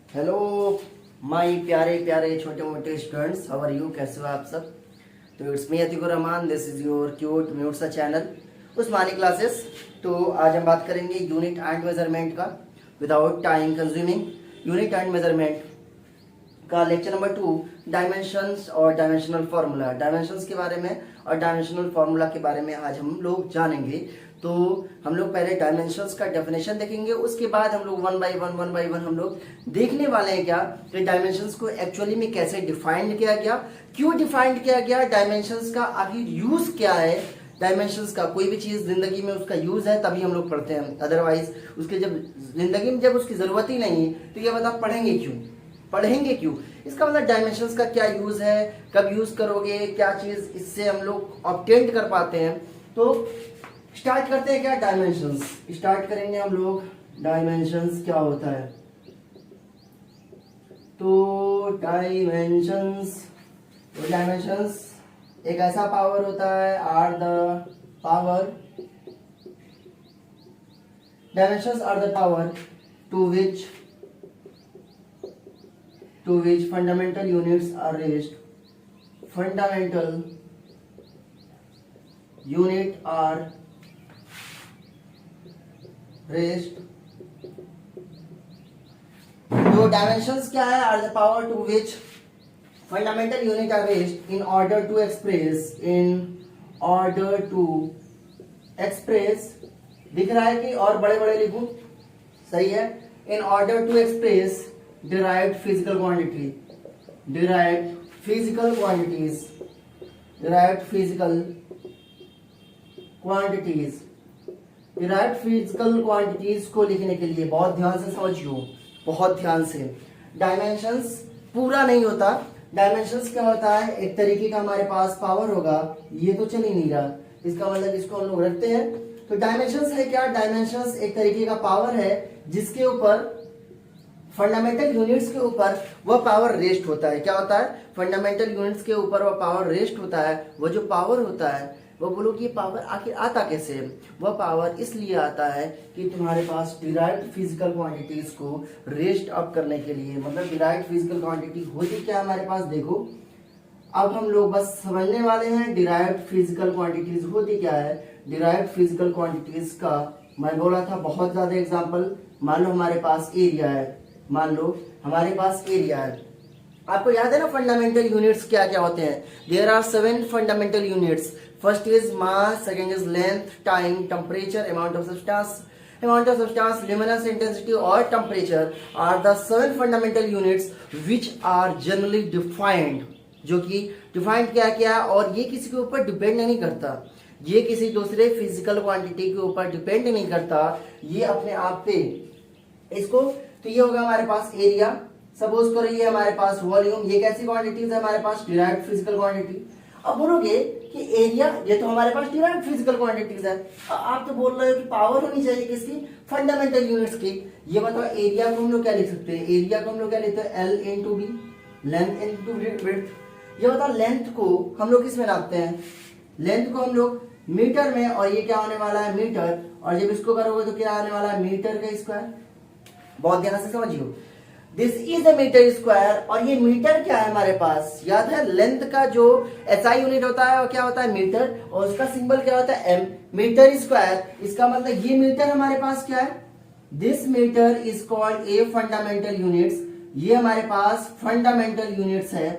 Hello my प्यारे प्यारे छोटे मोटे स्टूडेंट्स, हाउ आर यू? कैसे हो आप सब? तो it's me Atikur Rahman, this is your cute mute सा चैनल उस्मानी क्लासेस। तो आज हम बात करेंगे यूनिट एंड मेजरमेंट का without time consuming. Unit and measurement का लेक्चर नंबर 2, डायमेंशंस और डायमेंशनल फार्मूला। डायमेंशंस के बारे में और डायमेंशनल फार्मूला के बारे में आज हम लोग जानेंगे। तो हम लोग पहले डायमेंशंस का डेफिनेशन देखेंगे, उसके बाद हम लोग वन बाय वन हम लोग देखने वाले हैं क्या कि डायमेंशंस को एक्चुअली में कैसे डिफाइंड किया गया, क्यों डिफाइंड किया गया, डायमेंशंस का आखिर यूज क्या है। डायमेंशंस का कोई भी चीज जिंदगी में उसका यूज है तभी हम लोग पढ़ते हैं, अदरवाइज उसके जब जिंदगी में जब उसकी जरूरत ही नहीं है तो ये बता पढ़ेंगे क्यों। इसका मतलब डायमेंशंस का क्या यूज है, कब यूज करोगे, क्या चीज इससे हम लोग ऑब्टेन कर पाते हैं। तो स्टार्ट करते हैं क्या डायमेंशंस। स्टार्ट करेंगे हम लोग डायमेंशंस क्या होता है। तो डायमेंशंस एक ऐसा पावर होता है, are the power, dimensions are the power to which fundamental units are raised. Fundamental unit are raised. तो डायमेंशंस क्या है? Are the power to which fundamental unit are raised in order to express दिख रहा है कि और बड़े बड़े लिखूं? सही है। In order to express derived physical quantity, derived physical quantities को लिखने के लिए बहुत ध्यान से समझियो, बहुत ध्यान से। डायमेंशंस पूरा नहीं होता। डायमेंशंस क्या होता है? एक तरीके का हमारे पास पावर होगा, ये तो चल ही नहीं रहा, इसका मतलब इसको हम लोग रखते हैं। तो डायमेंशंस है क्या? डायमेंशंस एक तरीके का पावर है जिसके ऊपर फंडामेंटल यूनिट्स के ऊपर वह पावर रेस्ट होता है। क्या होता है? फंडामेंटल यूनिट्स के ऊपर वह पावर रेस्ट होता है। वो जो पावर होता है वो बोलो कि ये पावर आखिर आता कैसे है? वह पावर इसलिए आता है कि तुम्हारे पास डिराइव्ड फिजिकल क्वांटिटीज को रेस्ट अप करने के लिए, मतलब डिराइव्ड फिजिकल क्वांटिटी होती क्या हमारे पास, देखो अब हम लोग बस समझने वाले हैं डिराइव्ड फिजिकल क्वांटिटीज होती क्या है। डिराइव्ड फिजिकल क्वांटिटीज का मैं बोला था बहुत ज्यादा एग्जाम्पल। मान लो हमारे पास एरिया है, आपको याद है ना फंडामेंटल यूनिट्स क्या क्या होते हैं? There are 7 fundamental units. First is mass, second is length, time, temperature, amount of substance, luminous intensity और temperature are the 7 fundamental units which are generally defined. जो कि डिफाइंड क्या और ये किसी के ऊपर डिपेंड नहीं करता, ये किसी दूसरे फिजिकल क्वांटिटी के ऊपर डिपेंड नहीं करता, ये अपने आप पे इसको। तो ये होगा हमारे पास एरिया, सपोज करो ये हमारे पास वॉल्यूम, ये कैसी क्वांटिटीज है हमारे पास? Derived physical quantity. अब बोलोगे कि एरिया ये तो हमारे पास डिराइव्ड फिजिकल क्वांटिटीज है, आप तो बोल रहे हो कि पावर होनी चाहिए किसकी? फंडामेंटल यूनिट्स की। ये बताओ एरिया को हम लोग क्या लिख सकते हैं? एरिया को हम लोग क्या लिखते हैं? L into B, length into width. ये बताओ लेंथ को हम लोग किस में नापते हैं? लेंथ को हम लोग मीटर में, और ये क्या होने वाला है? मीटर। और जब इसको करोगे तो क्या आने वाला है? मीटर का स्क्वायर। बहुत ध्यान से समझियो, this is a metre square. और ये मीटर क्या है हमारे पास? याद है लेंथ का जो एसआई यूनिट होता है वो क्या होता है? मीटर, और उसका सिंबल क्या होता है? M, metre square. इसका मतलब ये मीटर हमारे पास क्या है? This metre is called a fundamental units. ये हमारे पास फंडामेंटल यूनिट्स है,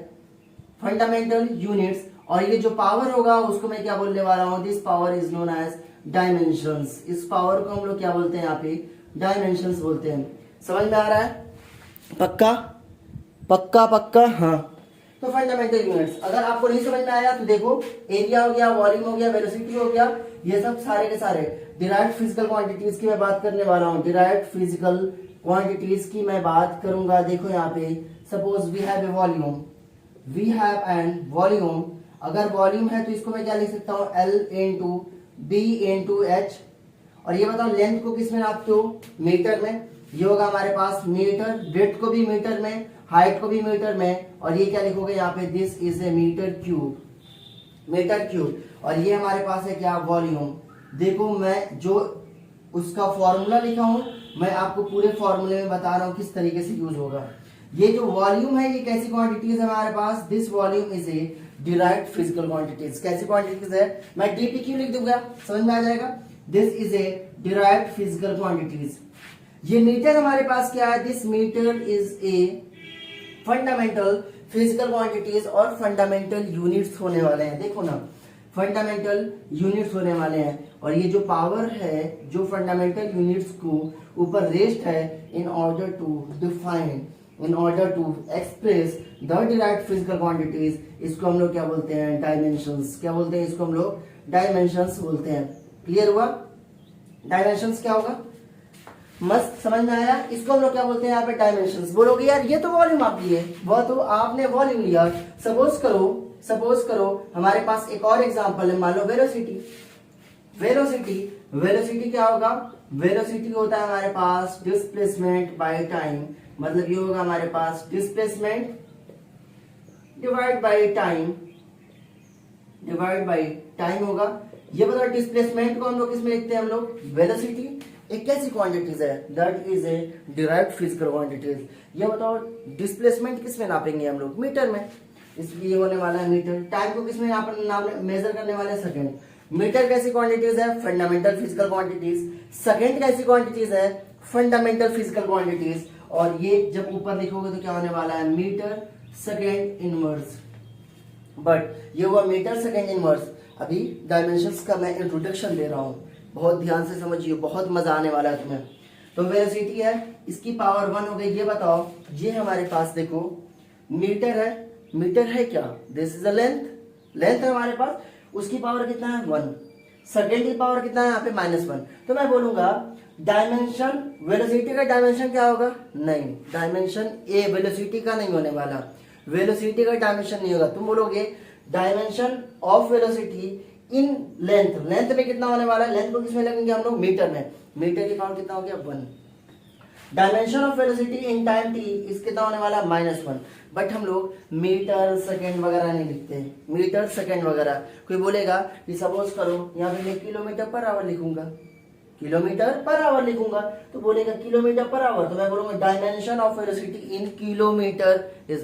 फंडामेंटल यूनिट्स। और ये जो पावर होगा उसको मैं क्या बोलने वाला हूं? This power is known as dimensions. इस पावर को हम लोग क्या बोलते हैं? यहाँ पे डायमेंशंस बोलते हैं। समझ में आ रहा है? पक्का हाँ। तो फंडामेंटल यूनिट्स अगर आपको नहीं समझ में आया तो देखो, एरिया हो गया, वॉल्यूम हो गया, वेलोसिटी हो गया, ये सब सारे के सारे डिराइव्ड फिजिकल क्वांटिटीज की मैं बात करने वाला हूँ। डिराइव्ड फिजिकल क्वांटिटीज की मैं बात करूंगा। देखो यहाँ पे suppose we have an volume. अगर वॉल्यूम है तो इसको मैं क्या लिख सकता हूँ? L into B into H. और ये बताओ लेंथ को किस में नापते हो? मीटर में। ये होगा हमारे पास मीटर, ब्रेड्थ को भी मीटर में, हाइट को भी मीटर में। और ये क्या लिखोगे यहाँ पे? This is a metre cube. और ये हमारे पास है क्या? वॉल्यूम। देखो मैं जो उसका फॉर्मूला लिखा हूं मैं आपको पूरे फॉर्मूले में बता रहा हूँ किस तरीके से यूज होगा। ये जो वॉल्यूम है ये कैसी क्वांटिटीज है हमारे पास, this volume is a derived physical quantities. कैसी क्वांटिटीज है, मैं डीपीक्यू लिख दूंगा, समझ में आ जाएगा। This is a derived physical quantities. ये मीटर हमारे पास क्या है, this metre is a fundamental physical quantities और फंडामेंटल यूनिट्स होने वाले हैं। देखो ना, फंडामेंटल यूनिट्स होने वाले हैं, और ये जो पावर है जो फंडामेंटल यूनिट्स को ऊपर रेस्ट है, in order to define, in order to express the derived physical quantities, इसको हम लोग क्या बोलते हैं, डायमेंशंस। क्या बोलते हैं इसको हम लोग, डायमेंशंस बोलते हैं। क्लियर हुआ, डायमेंशंस क्या होगा, मस्त समझ में आया। इसको हम लोग क्या बोलते हैं यहाँ पे, डायमेंशंस। बोलोगे यार ये तो वॉल्यूम आप लिए, वह तो आपने वॉल्यूम लिया। सपोज करो हमारे पास एक और एग्जांपल है, मान लो वेलोसिटी। वेलोसिटी क्या होगा, वेलोसिटी होता है हमारे पास डिस्प्लेसमेंट बाय टाइम। मतलब ये होगा हमारे पास डिस्प्लेसमेंट डिवाइड बाय टाइम होगा। ये बताओ डिस्प्लेसमेंट को हम लोग किसमें लिखते हैं, हम लोग वेलोसिटी। एक कैसी क्वांटिटीज है, that is a derived physical quantities. ये बताओ डिस्प्लेसमेंट किसमें नापेंगे हम लोग, मीटर में, इसलिए होने वाला है मीटर। टाइम को किसमें मेजर करने वाले हैं, सेकंड। मीटर कैसी क्वांटिटीज है, फंडामेंटल फिजिकल क्वांटिटीज। सेकंड कैसी क्वांटिटीज है, फंडामेंटल फिजिकल क्वांटिटीज। और ये जब ऊपर लिखोगे तो क्या होने वाला है, मीटर सेकंड इनवर्स। बट ये हुआ मीटर सेकंड इनवर्स। अभी डायमेंशंस का मैं इंट्रोडक्शन दे रहा हूं, बहुत ध्यान से समझिए, बहुत मजा आने वाला है तुम्हें। तो वेलोसिटी है, इसकी पावर 1 हो गई। ये बताओ, ये हमारे पास देखो मीटर है क्या, दिस इज अ लेंथ है हमारे पास, उसकी पावर कितना है 1। सेकेंड की पावर कितना है यहाँ पे -1। तो मैं बोलूंगा डायमेंशन, वेलोसिटी का डायमेंशन क्या होगा, नहीं, डायमेंशन ए वेलोसिटी का नहीं होने वाला, वेलोसिटी का डायमेंशन नहीं होगा। तुम बोलोगे dimension of velocity in length में कितना होने वाला है, लेंथ को किसमें लगेंगे हम लोग, मीटर में। मीटर की पावर कितना हो गया 1। Dimension of velocity in time t इस कितना होने वाला -1। बट हम लोग मीटर सेकंड वगैरह नहीं लिखते, मीटर सेकंड वगैरह। कोई बोलेगा कि सपोज करो यहाँ पे मैं किलोमीटर पर आवर लिखूंगा, तो बोलेगा किलोमीटर पर आवर, तो मैं बोलूंगा dimension of velocity in kilometre is,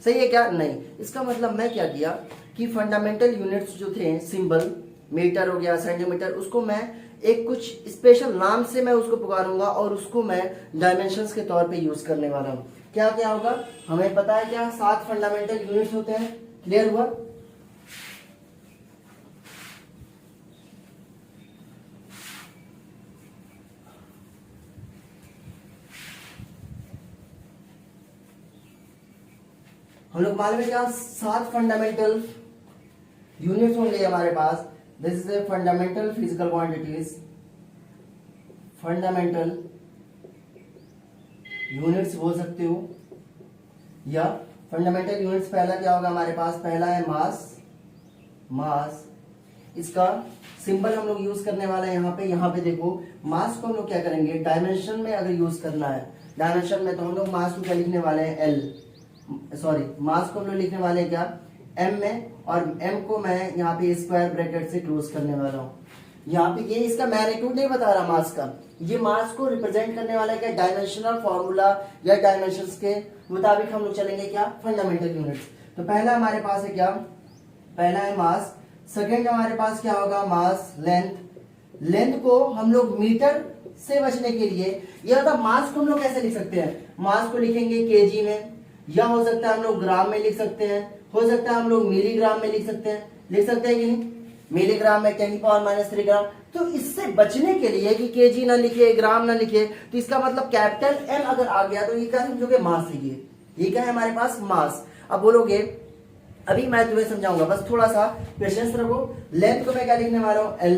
सही है क्या, नहीं। इसका मतलब मैं क्या किया कि फंडामेंटल यूनिट्स जो थे, सिंबल मीटर हो गया, सेंटीमीटर, उसको मैं एक कुछ स्पेशल नाम से मैं उसको पुकारूंगा और उसको मैं डायमेंशंस के तौर पे यूज करने वाला हूं। क्या क्या होगा हमें पता है, क्या 7 फंडामेंटल यूनिट्स होते हैं। क्लियर हुआ, हम लोग मालूम है क्या 7 फंडामेंटल यूनिट्स होंगे हमारे पास। This is a fundamental physical quantities, fundamental units बोल सकते हो, या फंडामेंटल यूनिट्स पहला क्या होगा हमारे पास, पहला है मास। इसका सिंबल हम लोग यूज करने वाले हैं यहाँ पे देखो, मास को हम लोग क्या करेंगे, डायमेंशन में अगर यूज करना है, डायमेंशन में, तो हम लोग मास को क्या लिखने वाले हैं, मास को हम लोग लिखने वाले हैं क्या, m में, और m को मैं यहाँ पे स्क्वायर ब्रैकेट से क्लोज करने वाला हूँ। यहाँ पे ये इसका मैग्नीट्यूड नहीं बता रहा मास का, ये मास को रिप्रेजेंट करने वाला है क्या, डायमेंशनल फॉर्मूला या डायमेंशंस के मुताबिक हम लोग चलेंगे क्या, फंडामेंटल यूनिट्स। तो पहला हमारे पास है क्या, पहला है मास। सेकेंड हमारे पास क्या होगा, मास। लेंथ को हम लोग मीटर से बचने के लिए, ये होता मास को हम लोग कैसे लिख सकते हैं, मास को लिखेंगे केजी में, या हो सकता है हम लोग ग्राम में लिख सकते हैं, हो सकता है हम लोग मिलीग्राम में लिख सकते हैं कि नहीं, मिलीग्राम में 10⁻³ ग्राम। तो इससे बचने के लिए कि केजी ना लिखे, ग्राम ना लिखे, तो इसका मतलब कैपिटल M अगर आ गया तो ये क्या समझोगे, मास है। ये क्या है हमारे पास, मास। अब बोलोगे, अभी मैं तुम्हें समझाऊंगा, बस थोड़ा सा पेशेंस रखो। लेंथ को मैं क्या लिखने वाला हूँ, L।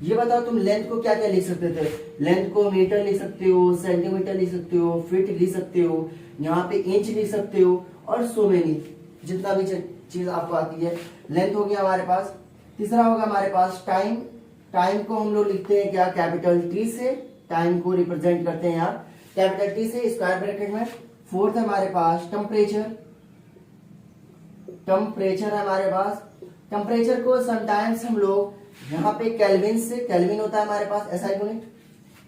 ये बताओ तुम लेंथ को क्या क्या लिख सकते थे, लेंथ को मीटर लिख सकते हो, सेंटीमीटर लिख सकते हो, फीट लिख सकते हो, यहाँ पे इंच लिख सकते हो, और सो मेनी, जितना भी चीज आपको आती है। लेंथ हो गया हमारे पास। तीसरा होगा हमारे पास टाइम को हम लोग लिखते हैं क्या, कैपिटल T से, टाइम को रिप्रेजेंट करते हैं यहाँ कैपिटल T से स्क्वायर ब्रैकेट में। फोर्थ है हमारे पास टेम्परेचर है हमारे पास। टेम्परेचर को समटाइम्स हम लोग यहाँ पे केल्विन से, केल्विन होता है हमारे पास SI यूनिट,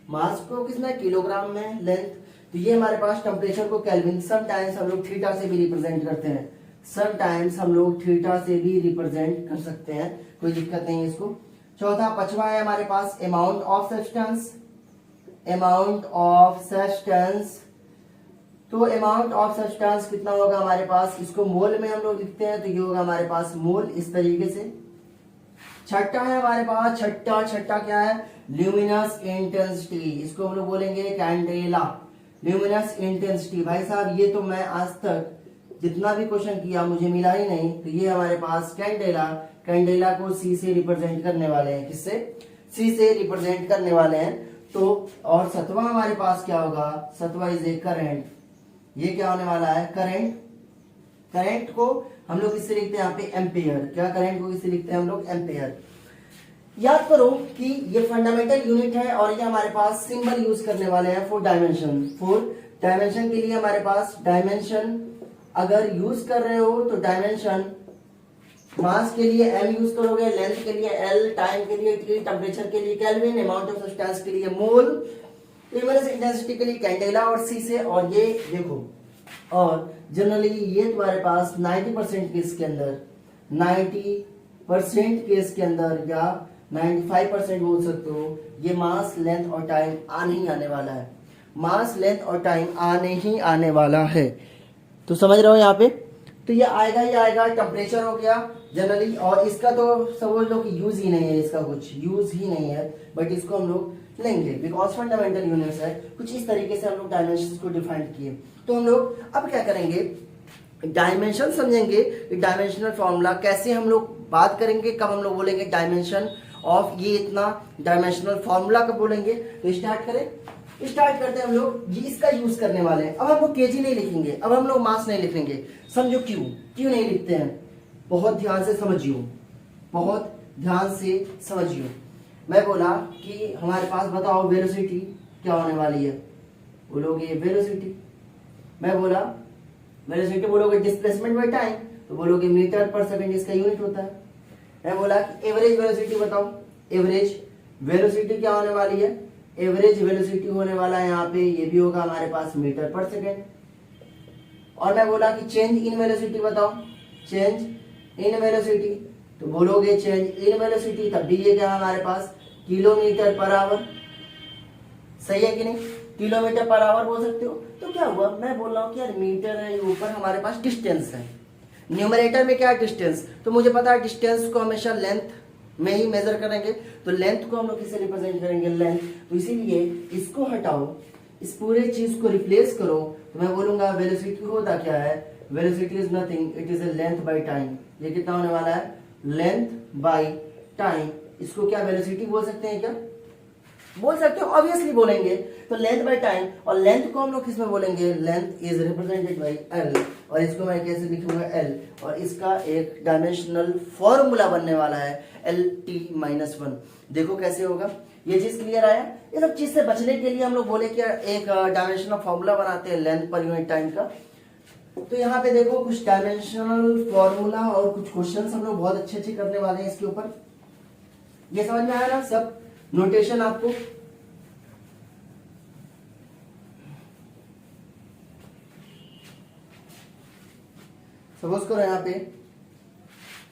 मास को किसमें किलोग्राम में, लेंथ। तो ये हमारे पास टेम्परेचर को केल्विन, समटाइम्स हम लोग थीटा से भी रिप्रेजेंट करते हैं, समटाइम्स हम लोग थीटा से भी रिप्रेजेंट कर सकते हैं, कोई दिक्कत नहीं है इसको। चौथा पांचवा है हमारे पास amount of substance, amount of substance. तो अमाउंट ऑफ सब्सटेंस कितना होगा हमारे पास, इसको मोल में हम लोग लिखते हैं, तो ये होगा हमारे पास मोल, इस तरीके से। छठा है हमारे पास, छठा क्या है, ल्यूमिनस इंटेंसिटी, इसको हम लोग बोलेंगे कैंडेला, ल्यूमिनस इंटेंसिटी। भाई साहब ये तो मैं आज तक जितना भी क्वेश्चन किया मुझे मिला ही नहीं। तो ये हमारे पास कैंडेला, कैंडेला को सी से रिप्रेजेंट करने वाले हैं, किससे, सी से रिप्रेजेंट करने वाले हैं। तो और सतवा हमारे पास क्या होगा, सतवा इज ए करंट, ये क्या होने वाला है, करंट। करंट को हम लोग किससे लिखते हैं यहाँ पे, एम्पेयर। क्या करंट को किससे लिखते हैं हम लोग, एम्पेयर। याद करो कि ये फंडामेंटल यूनिट है और ये हमारे पास सिंबल यूज करने वाले हैं फॉर डायमेंशन। फॉर डायमेंशन के लिए हमारे पास डायमेंशन अगर यूज कर रहे हो तो डायमेंशन, मास के लिए एम यूज करोगे, लेंथ के लिए एल, टाइम के लिए टी, टेम्परेचर के लिए केल्विन, अमाउंट ऑफ सब्सटेंस के लिए मोल, ल्यूमिनस इंटेंसिटी के लिए कैंडेला और सी से। और ये देखो, और जनरली ये तुम्हारे पास 90% केस के अंदर, 90% केस के अंदर या 95% बोल सकते हो, ये मास, लेंथ और टाइम आने ही आने वाला है, मास, लेंथ और टाइम आने ही आने वाला है। तो समझ रहे हो यहाँ पे, तो ये आएगा ही आएगा। टेम्परेचर हो गया जनरली, और इसका तो समझ लो कि यूज ही नहीं है, इसका कुछ यूज ही नहीं है, बट इसको हम लोग लेंगे बिकॉज फंडामेंटल यूनिट्स है। कुछ इस तरीके से हम लोग डायमेंशंस को डिफाइन किए। तो हम लोग अब क्या करेंगे, डायमेंशन समझेंगे, डायमेंशनल फॉर्मूला कैसे हम लोग बात करेंगे, कब हम लोग बोलेंगे डायमेंशन ऑफ ये इतना, डायमेंशनल फॉर्मूला कब बोलेंगे। तो स्टार्ट करें, स्टार्ट करते हैं हम लोग। ये इसका यूज करने वाले हैं। अब हम लोग केजी नहीं लिखेंगे, अब हम लोग मास नहीं लिखेंगे। समझो क्यों, क्यों नहीं लिखते हैं, बहुत ध्यान से समझियो, बहुत ध्यान से समझियो। मैं बोला कि हमारे पास बताओ वेलोसिटी क्या होने वाली है, बोलोगे वेलोसिटी। मैं बोला वेलोसिटी, बोलोगे डिस्प्लेसमेंट बाय टाइम, तो बोलोगे मीटर पर सेकंड इसका यूनिट होता है। मैं बोला कि एवरेज वेलोसिटी बताओ, एवरेज वेलोसिटी क्या होने वाली है, एवरेज वेलोसिटी होने वाला है यहाँ पे, ये भी होगा हमारे पास मीटर पर सेकेंड। और मैं बोला कि चेंज इन वेलोसिटी बताओ, चेंज इन वेलोसिटी, तो बोलोगे चेंज इन वेलोसिटी, तब भी ये क्या है हमारे पास, किलोमीटर पर आवर। सही है कि नहीं, किलोमीटर पर आवर बोल सकते हो। तो क्या हुआ, मैं बोल रहा हूँ कि यार मीटर है, ऊपर हमारे पास डिस्टेंस है, न्यूमरेटर में क्या है डिस्टेंस, तो मुझे पता है डिस्टेंस को हमेशा लेंथ में ही मेजर करेंगे। तो लेंथ को हम लोग किससे रिप्रेजेंट करेंगे, लेंथ। तो इसीलिए इसको हटाओ, इस पूरे चीज को रिप्लेस करो, तो मैं बोलूंगा वेलोसिटी होता क्या है, velocity is nothing, it is a length by time. ये कितना होने वाला है, लेंथ बाय टाइम। इसको क्या वेलोसिटी बोल सकते हैं, क्या बोल सकते हो, ऑब्वियसली बोलेंगे। तो लेंथ बाय टाइम, और लेंथ को हम लोग किसमें बोलेंगे, length is represented by L, और इसको मैं कैसे लिखूंगा, एल। और इसका एक डायमेंशनल फॉर्मूला बनने वाला है LT-1। देखो कैसे होगा, ये चीज क्लियर आया। ये सब चीज से बचने के लिए हम लोग बोले कि एक डायमेंशनल फॉर्मूला बनाते हैं लेंथ पर यूनिट टाइम का। तो यहाँ पे देखो कुछ डायमेंशनल फॉर्मूला और कुछ क्वेश्चंस हम लोग बहुत अच्छे अच्छे करने वाले हैं इसके ऊपर। ये समझ में आया ना सब, नोटेशन आपको। सपोज करो यहाँ पे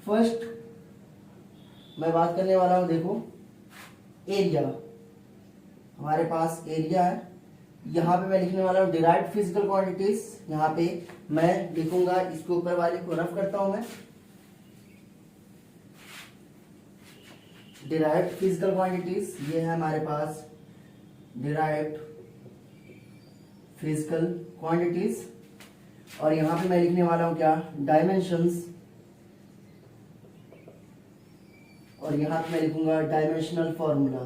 फर्स्ट मैं बात करने वाला हूं, देखो एरिया, हमारे पास एरिया है। यहाँ पे मैं लिखने वाला हूँ डिराइव्ड फिजिकल क्वांटिटीज। यहाँ पे मैं लिखूंगा, इसके ऊपर वाले को रफ करता हूं मैं, डिराइव्ड फिजिकल क्वांटिटीज। ये है हमारे पास डिराइव्ड फिजिकल क्वांटिटीज। और यहाँ पे मैं लिखने वाला हूं क्या, डायमेंशंस। और यहाँ पे मैं लिखूंगा डायमेंशनल फॉर्मूला।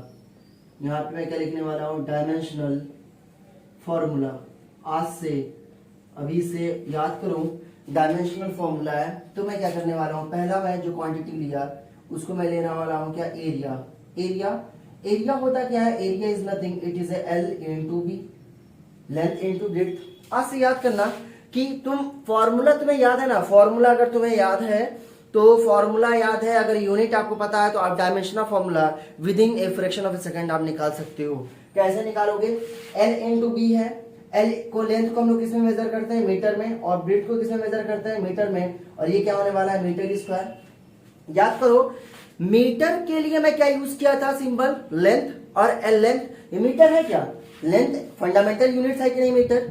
यहाँ पे मैं क्या लिखने वाला हूँ, डायमेंशनल फॉर्मूला। आज से, अभी से याद करो, डायमेंशनल फॉर्मूला है। तो मैं क्या करने वाला हूँ, पहला मैं जो क्वांटिटी लिया उसको मैं लेने वाला हूँ क्या, एरिया। एरिया, एरिया होता क्या है, area is nothing, it is L into B, length into breadth. आज से याद करना कि तुम फॉर्मूला तुम्हें याद है ना, फॉर्मूला अगर तुम्हें याद है तो फॉर्मूला याद है, अगर यूनिट आपको पता है तो आप dimensional formula with in a fraction of A second आप निकाल सकते हो। कैसे निकालोगे? एल इन टू बी है, एल को लेंथ को हम लोग किस में मेजर करते हैं? मीटर में, और ब्रेथ को किस में मेजर करते हैं? मीटर में, और ये क्या होने वाला है? Metre square. याद करो मीटर के लिए मैं क्या यूज किया था सिंबल? लेंथ, और एल लेंथ, ये मीटर है क्या? लेंथ फंडामेंटल यूनिट है कि नहीं मीटर?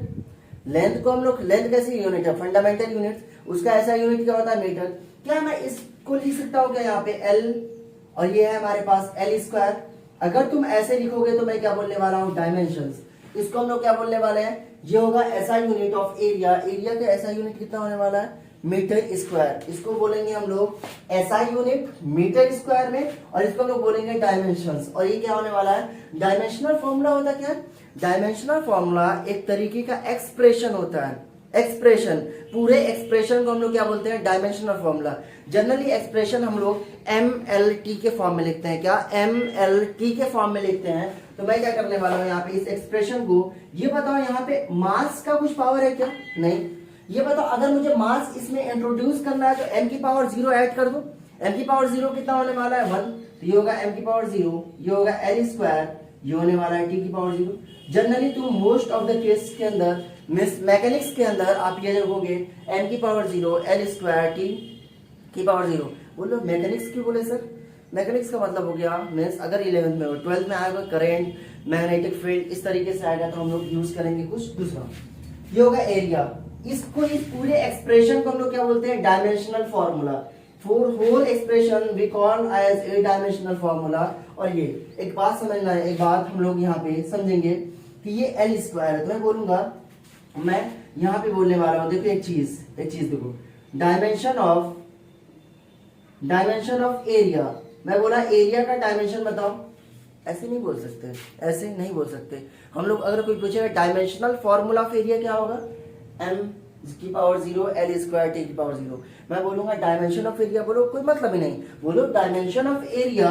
लेंथ को हम लोग, लेंथ कैसी यूनिट है? फंडामेंटल यूनिट, उसका ऐसा यूनिट क्या होता है? मीटर। क्या मैं इसको लिख सकता हूँ क्या यहाँ पे एल, और ये है हमारे पास एल स्क्वायर। अगर तुम ऐसे लिखोगे तो मैं क्या बोलने वाला हूँ? डायमेंशंस। इसको हम लोग क्या बोलने वाले हैं? ये होगा ऐसा यूनिट ऑफ एरिया, एरिया का ऐसा यूनिट कितना होने वाला है? Metre square. इसको बोलेंगे हम लोग ऐसा यूनिट मीटर स्क्वायर में, और इसको हम लोग बोलेंगे डायमेंशंस। और ये क्या होने वाला है? डायमेंशनल फॉर्मूला होता क्या है? डायमेंशनल फॉर्मूला एक तरीके का एक्सप्रेशन होता है। एक्सप्रेशन, पूरे एक्सप्रेशन को हम लोग क्या बोलते हैं? Dimensional formula. जनरली एक्सप्रेशन हम लोग एम एल टी के फॉर्म में लिखते हैं। क्या? एम एल टी के फॉर्म में लिखते हैं। तो मैं क्या करने वाला हूँ यहाँ पे इस एक्सप्रेशन को, ये बताओ यहाँ पे मास का कुछ पावर है क्या? नहीं। ये बताओ अगर मुझे मास इसमें इंट्रोड्यूस करना है तो एम की पावर 0 ऐड कर दो। एम की पावर 0 कितना होने वाला है? 1। तो ये होगा एम की पावर 0, ये होगा एल स्क्वायर, ये होने वाला है टी की पावर 0। जनरली तुम मोस्ट ऑफ द केस के अंदर, मैकेनिक्स के अंदर आप ये देखोगे एम की पावर 0, एल स्क्वायर, टी की पावर 0। बोलो मैकेनिक्स क्यों बोले सर? मैकेनिक्स का मतलब हो गया मीन्स अगर 11th में हो, 12th में आएगा करंट, मैग्नेटिक फील्ड, इस तरीके से आएगा तो हम लोग यूज करेंगे कुछ दूसरा। ये होगा एरिया। इसको, इस पूरे एक्सप्रेशन को हम लोग क्या बोलते हैं? Dimensional formula. For whole expression we call as a dimensional formula. और ये एक बात समझना है, एक बात हम लोग यहाँ पे समझेंगे कि ये एल स्क्वायर है, तो मैं बोलूंगा, मैं यहाँ पे बोलने वाला हूँ, देखो एक चीज देखो, डायमेंशन ऑफ एरिया। मैं बोला एरिया का डायमेंशन बताओ, ऐसे नहीं बोल सकते, ऐसे नहीं बोल सकते हम लोग। अगर कोई पूछेगा डायमेंशनल फॉर्मूला ऑफ एरिया क्या होगा? एम की पावर 0, एल स्क्वायर, टी की पावर 0। मैं बोलूंगा डायमेंशन ऑफ एरिया, बोलो कोई मतलब ही नहीं, बोलो dimension of area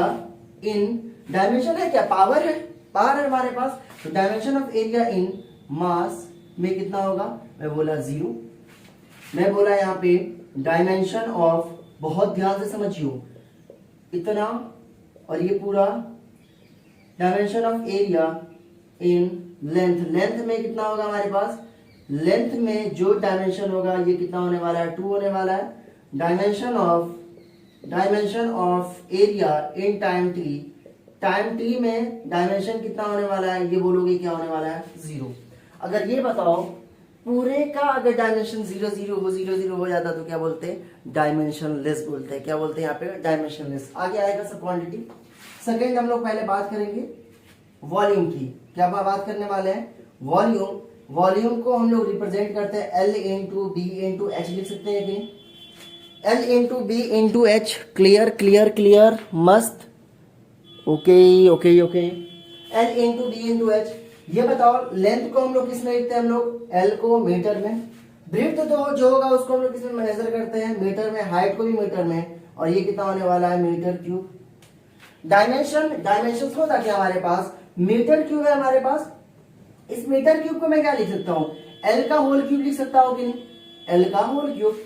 in, dimension है क्या? पावर है, पावर है हमारे पास। तो डायमेंशन ऑफ एरिया इन मास में कितना होगा? मैं बोला 0। मैं बोला यहाँ पे डायमेंशन ऑफ, बहुत ध्यान से समझियो, इतना और ये पूरा dimension of area in length. Length में कितना होगा हमारे पास? लेंथ में जो डायमेंशन होगा ये कितना होने वाला है? 2 होने वाला है। Dimension of area in time T, time T में डायमेंशन कितना होने वाला है? ये बोलोगे क्या होने वाला है? 0। अगर ये बताओ पूरे का अगर डायमेंशन 0 0 हो जाता तो क्या बोलते हैं? डायमेंशन लेस बोलते हैं। क्या बोलते हैं यहाँ पे? Dimension less. आगे आएगा सब क्वांटिटी। सेकेंड हम लोग पहले बात करेंगे वॉल्यूम की। क्या बात करने वाले हैं? वॉल्यूम। वॉल्यूम को हम लोग रिप्रेजेंट करते हैं L into B into H, लिख सकते हैं कि L into B into H. Clear clear clear, मस्त, okay okay okay. L into B into H. ये बताओ लेंथ को हम लोग किस में लिखते हैं? हम लोग एल को मीटर में, ब्रेथ तो जो होगा उसको हम लोग किस में मेजर करते हैं? मीटर में, हाइट को भी मीटर में, और ये कितना होने वाला है? Metre cube. डायमेंशन होता क्या हमारे पास? मीटर क्यूब है हमारे पास। इस मीटर क्यूब को मैं क्या लिख सकता हूँ? एल का होल क्यूब लिख सकता हूँ कि नहीं? एल का होल क्यूब।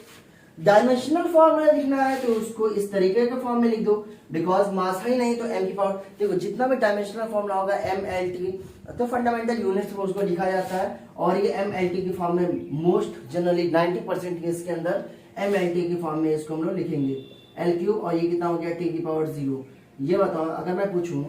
डायमेंशनल फॉर्मूला लिखना है तो उसको इस तरीके के फॉर्म में लिख दो, बिकॉज मास ही नहीं तो एम की पावर, देखो जितना भी डायमेंशनल फॉर्मूला होगा एम एल टी, तो फंडामेंटल यूनिट्स में उसको लिखा जाता है, और ये एम एल टी की फॉर्म में मोस्ट जनरली 90% केस के अंदर एम एल टी की फॉर्म में इसको हम लोग लिखेंगे एल क्यूब, और ये कितना हो गया? टी की पावर 0। ये बताओ अगर मैं पूछूं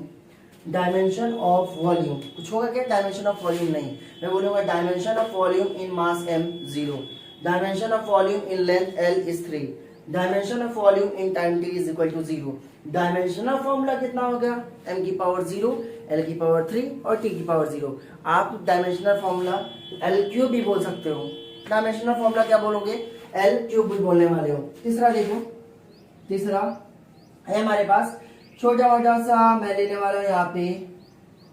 डायमेंशन ऑफ वॉल्यूम, कुछ होगा क्या? डायमेंशन ऑफ वॉल्यूम नहीं, मैं बोलूंगा dimension of volume in mass m 0, dimension of volume in length l is 3, dimension of volume in time t is equal to 0। Dimensional formula कितना हो गया? m की पावर 0, l की पावर 3 और t की पावर 0। आप डायमेंशनल फॉर्मूला l क्यूब भी बोल सकते हो। डायमेंशनल फॉर्मूला क्या बोलोगे? l क्यूब भी बोलने वाले हो। तीसरा देखो, तीसरा है हमारे पास छोटा मोटा सा, मैं लेने वाला हूं यहाँ पे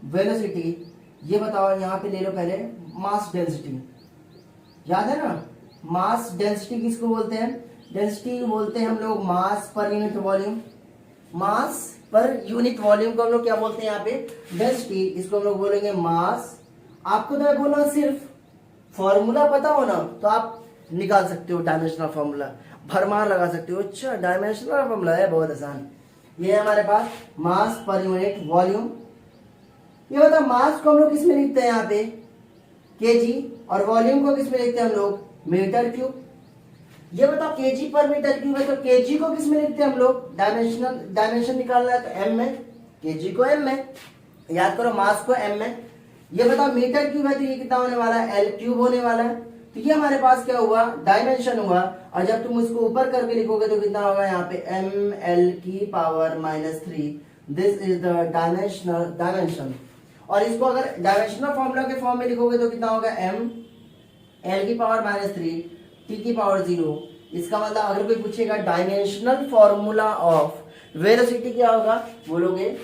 वेलोसिटी। ये बताओ यहाँ पे ले लो पहले मास डेंसिटी, याद है ना? मास डेंसिटी किसको बोलते हैं? डेंसिटी बोलते हैं हम लोग मास पर यूनिट वॉल्यूम। मास पर यूनिट वॉल्यूम को हम लोग क्या बोलते हैं यहाँ पे? डेंसिटी। इसको हम लोग बोलेंगे मास। आपको तो मैं बोला सिर्फ फॉर्मूला पता हो ना तो आप निकाल सकते हो डायमेंशनल फॉर्मूला, भरमार लगा सकते हो। अच्छा डायमेंशनल फॉर्मूला है, बहुत आसान। ये है हमारे पास मास पर यूनिट वॉल्यूम। ये बताओ मास को हम लोग किस में लिखते हैं यहाँ पे केजी, और वॉल्यूम को किस में लिखते हैं हम लोग मीटर क्यूब। ये बताओ केजी पर मीटर क्यूब है तो केजी को किस में लिखते हैं हम लोग डायमेंशन निकालना है तो एम में, केजी को एम में, याद करो मास को एम में। ये बताओ मीटर क्यूब है तो ये कितना होने वाला है एल क्यूब होने वाला है। तो ये हमारे पास क्या हुआ डायमेंशन हुआ, और जब तुम उसको ऊपर करके लिखोगे तो कितना होगा यहाँ पे एम एल की power -3, this is the dimension. और इसको अगर डायमेंशनल फॉर्मूला के फॉर्म में लिखोगे तो कितना होगा एम एल की पावर -3 टी की पावर 0। इसका मतलब अगर कोई पूछेगा डायमेंशनल फॉर्मूला ऑफ वेलोसिटी क्या होगा, बोलोगे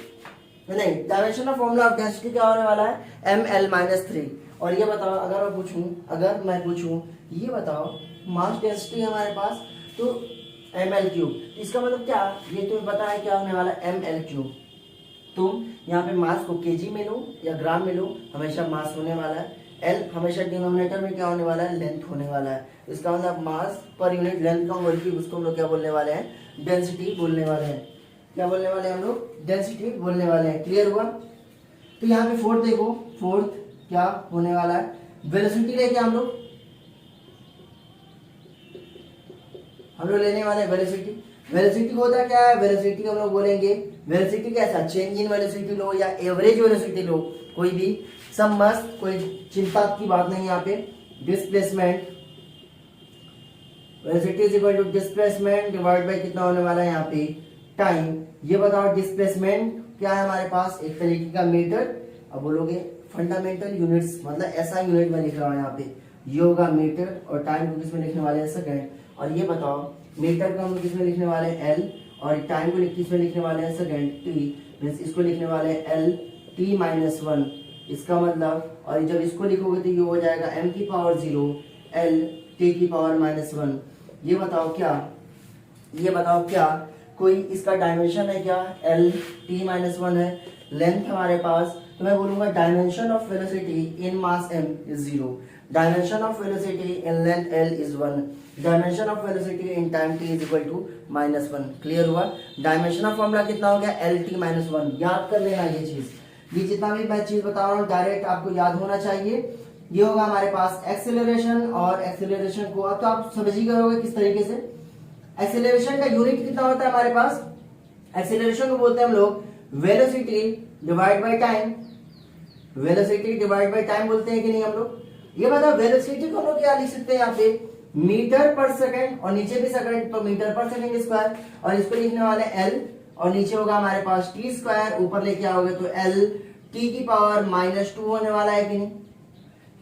नहीं, डायमेंशनल फॉर्मूला ऑफ डेंसिटी क्या होने वाला है एम एल -3। और ये बताओ अगर मैं पूछूं ये बताओ मास डेंसिटी हमारे पास तो एम एल क्यूब, इसका मतलब क्या, ये तुम्हें पता है क्या होने वाला है एम एल क्यूब। तुम यहाँ पे मास को केजी में लो या ग्राम में लो, हमेशा मास होने वाला है, एल हमेशा डिनोमिनेटर में क्या होने वाला है लेंथ होने वाला है। इसका मतलब मास पर यूनिट लेंथ का होगी, उसको हम लोग क्या बोलने वाले हैं डेंसिटी बोलने वाले हैं। क्या बोलने वाले हैं हम लोग डेंसिटी बोलने वाले हैं। क्लियर हुआ। तो यहाँ पे फोर्थ देखो, फोर्थ क्या होने वाला है वेलोसिटी लेके हम लोग लेने वाले हैं वेलोसिटी। वेलोसिटी होता क्या है, वेलोसिटी हम लोग बोलेंगे वेलोसिटी कैसा चेंज इन वेलोसिटी लो या एवरेज वेलोसिटी लो, कोई भी सब मस्त, कोई चिंता की बात नहीं यहाँ पे। Displacement velocity is equal to displacement divide by कितना होने वाला है यहाँ पे टाइम। ये बताओ डिस्प्लेसमेंट क्या है हमारे पास एक तरीके का मीटर। अब बोलोगे फंडामेंटल यूनिट्स मतलब ऐसा यूनिट में लिख रहा हूँ यहाँ पे, ये होगा मीटर, और टाइम को किसमें लिखने वाले हैं सेकंड। और ये बताओ मीटर को हम किसमें लिखने वाले हैं एल, और टाइम को किसमें लिखने वाले हैं सेकंड टी, मींस इसको लिखने वाले हैं एल टी -1। इसका मतलब और जब इसको लिखोगे तो ये हो जाएगा m की पावर 0 एल टी की पावर -1। ये बताओ क्या कोई इसका डायमेंशन है क्या, एल टी -1 है, लेंथ हमारे पास, तो मैं बोलूंगा dimension of velocity in mass m is 0, dimension of velocity in length l is 1, dimension of velocity in time t is equal to -1। Clear हुआ। डायमेंशन ऑफ फॉर्मूला कितना हो गया एल टी -1। याद कर लेना ये चीज, ये जितना भी मैं चीज बता रहा हूँ डायरेक्ट आपको याद होना चाहिए। ये होगा हमारे पास एक्सेलरेशन, और एक्सेलरेशन को अब तो आप समझ ही करोगे किस तरीके से। एक्सेलरेशन का यूनिट कितना होता है हमारे पास, एक्सेलरेशन को बोलते हैं हम लोग velocity divide by time, velocity divide by time बोलते हैं कि नहीं हम लोग। ये बताओ वेलोसिटी को हम लोग क्या लिख सकते हैं यहाँ पे मीटर पर सेकंड, और नीचे भी सेकंड तो मीटर पर सेकंड स्क्वायर, और इसको लिखने वाले एल, और नीचे होगा हमारे पास टी स्क्वायर, ऊपर लेके आओगे तो एल टी की पावर -2 होने वाला है कि नहीं।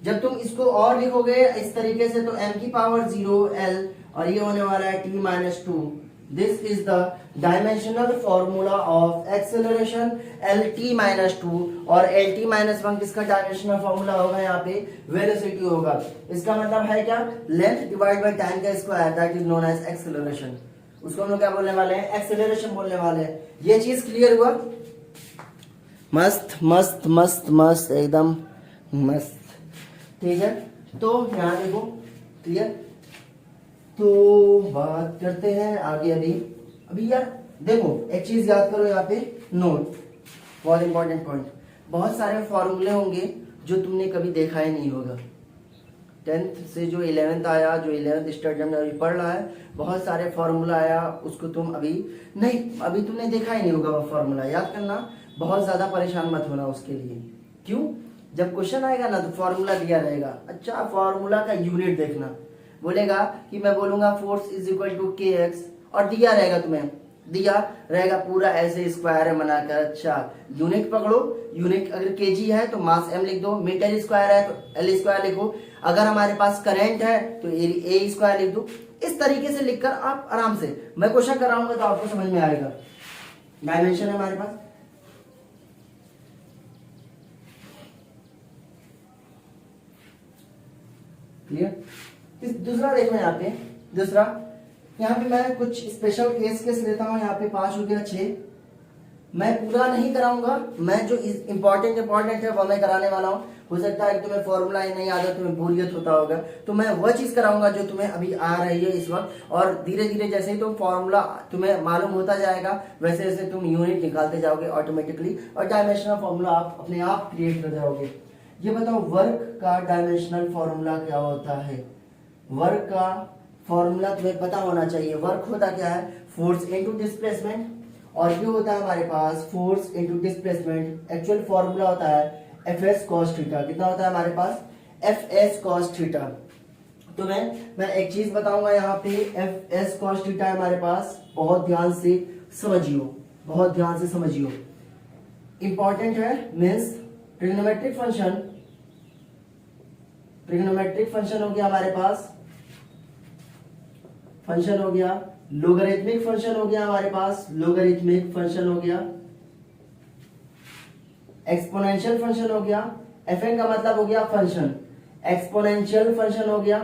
जब तुम इसको और लिखोगे इस तरीके से तो m की पावर 0 l, और ये होने वाला है t -2। This is the dimensional formula of acceleration L T -2, और एल टी -1 किसका डायमेंशनल फॉर्मूला होगा यहाँ पे वेलोसिटी होगा। इसका मतलब है क्या लेंथ डिवाइड बाय टाइम का square, that is known as acceleration. उसको हम लोग क्या बोलने वाले हैं एक्सेलरेशन बोलने वाले हैं। ये चीज क्लियर हुआ। मस्त मस्त मस्त मस्त एकदम मस्त। ठीक है, तो यहाँ देखो क्लियर। तो बात करते हैं आगे। अभी यार देखो एक चीज याद करो यहाँ पे नोट, बहुत इंपॉर्टेंट पॉइंट। बहुत सारे फॉर्मूले होंगे जो तुमने कभी देखा ही नहीं होगा। 10th से जो 11th आया, जो 11th स्टैंडर्ड में अभी पढ़ रहा है, बहुत सारे फॉर्मूला आया, उसको तुम अभी तुमने देखा ही नहीं होगा। वो फॉर्मूला याद करना, बहुत ज्यादा परेशान मत होना उसके लिए। क्यों, जब क्वेश्चन आएगा ना तो फॉर्मूला दिया रहेगा। अच्छा, फॉर्मूला का यूनिट देखना, बोलेगा कि मैं बोलूंगा फोर्स इज इक्वल टू के एक्स, और दिया रहेगा तुम्हें, दिया रहेगा पूरा ऐसे स्क्वायर है बनाकर। अच्छा, यूनिट पकड़ो, यूनिट अगर केजी है तो मास m लिख दो, मीटर स्क्वायर है तो एल स्क्वायर लिखो, अगर हमारे पास करंट है तो ए स्क्वायर लिख दो। इस तरीके से लिखकर आप आराम से, मैं क्वेश्चन कराऊंगा तो आपको समझ में आएगा। डायमेंशन है हमारे पास, क्लियर। दूसरा देखो यहाँ पे, दूसरा यहाँ पे मैं कुछ स्पेशल केस लेता हूँ। यहाँ पे 5 हो गया 6, मैं पूरा नहीं कराऊंगा, मैं जो इम्पोर्टेंट है वो मैं कराने वाला हूँ। हो सकता है कि तुम्हें फॉर्मूला ही नहीं आता, तुम्हें बोरियत होता होगा, तो मैं वह चीज कराऊंगा जो तुम्हें अभी आ रही है इस वक्त, और धीरे धीरे जैसे ही तुम फॉर्मूला तुम्हें मालूम होता जाएगा वैसे वैसे तुम यूनिट निकालते जाओगे ऑटोमेटिकली, और डायमेंशनल फॉर्मूला आप अपने आप क्रिएट कर जाओगे। ये बताओ वर्क का डायमेंशनल फॉर्मूला क्या होता है? वर्क का फॉर्मूला तुम्हें पता होना चाहिए। वर्क होता क्या है? फोर्स इनटू डिस्प्लेसमेंट, और ये होता है हमारे पास force into displacement. Actual formula होता है एफ एस कॉस थीटा। कितना होता है हमारे पास? F S cos theta. तो मैं एक चीज बताऊंगा यहाँ पे, एफ एस कॉस थीटा है हमारे पास, बहुत ध्यान से समझियो, बहुत ध्यान से समझियो, इंपॉर्टेंट है। Means trigonometric function, trigonometric function हो गया हमारे पास, फंक्शन हो गया, लोगरिथमिक फंक्शन हो गया हमारे पास, लोगरिथमिक फंक्शन हो गया, एक्सपोनेंशियल फंक्शन हो गया। fn का मतलब हो गया फंक्शन, एक्सपोनेंशियल फंक्शन हो गया,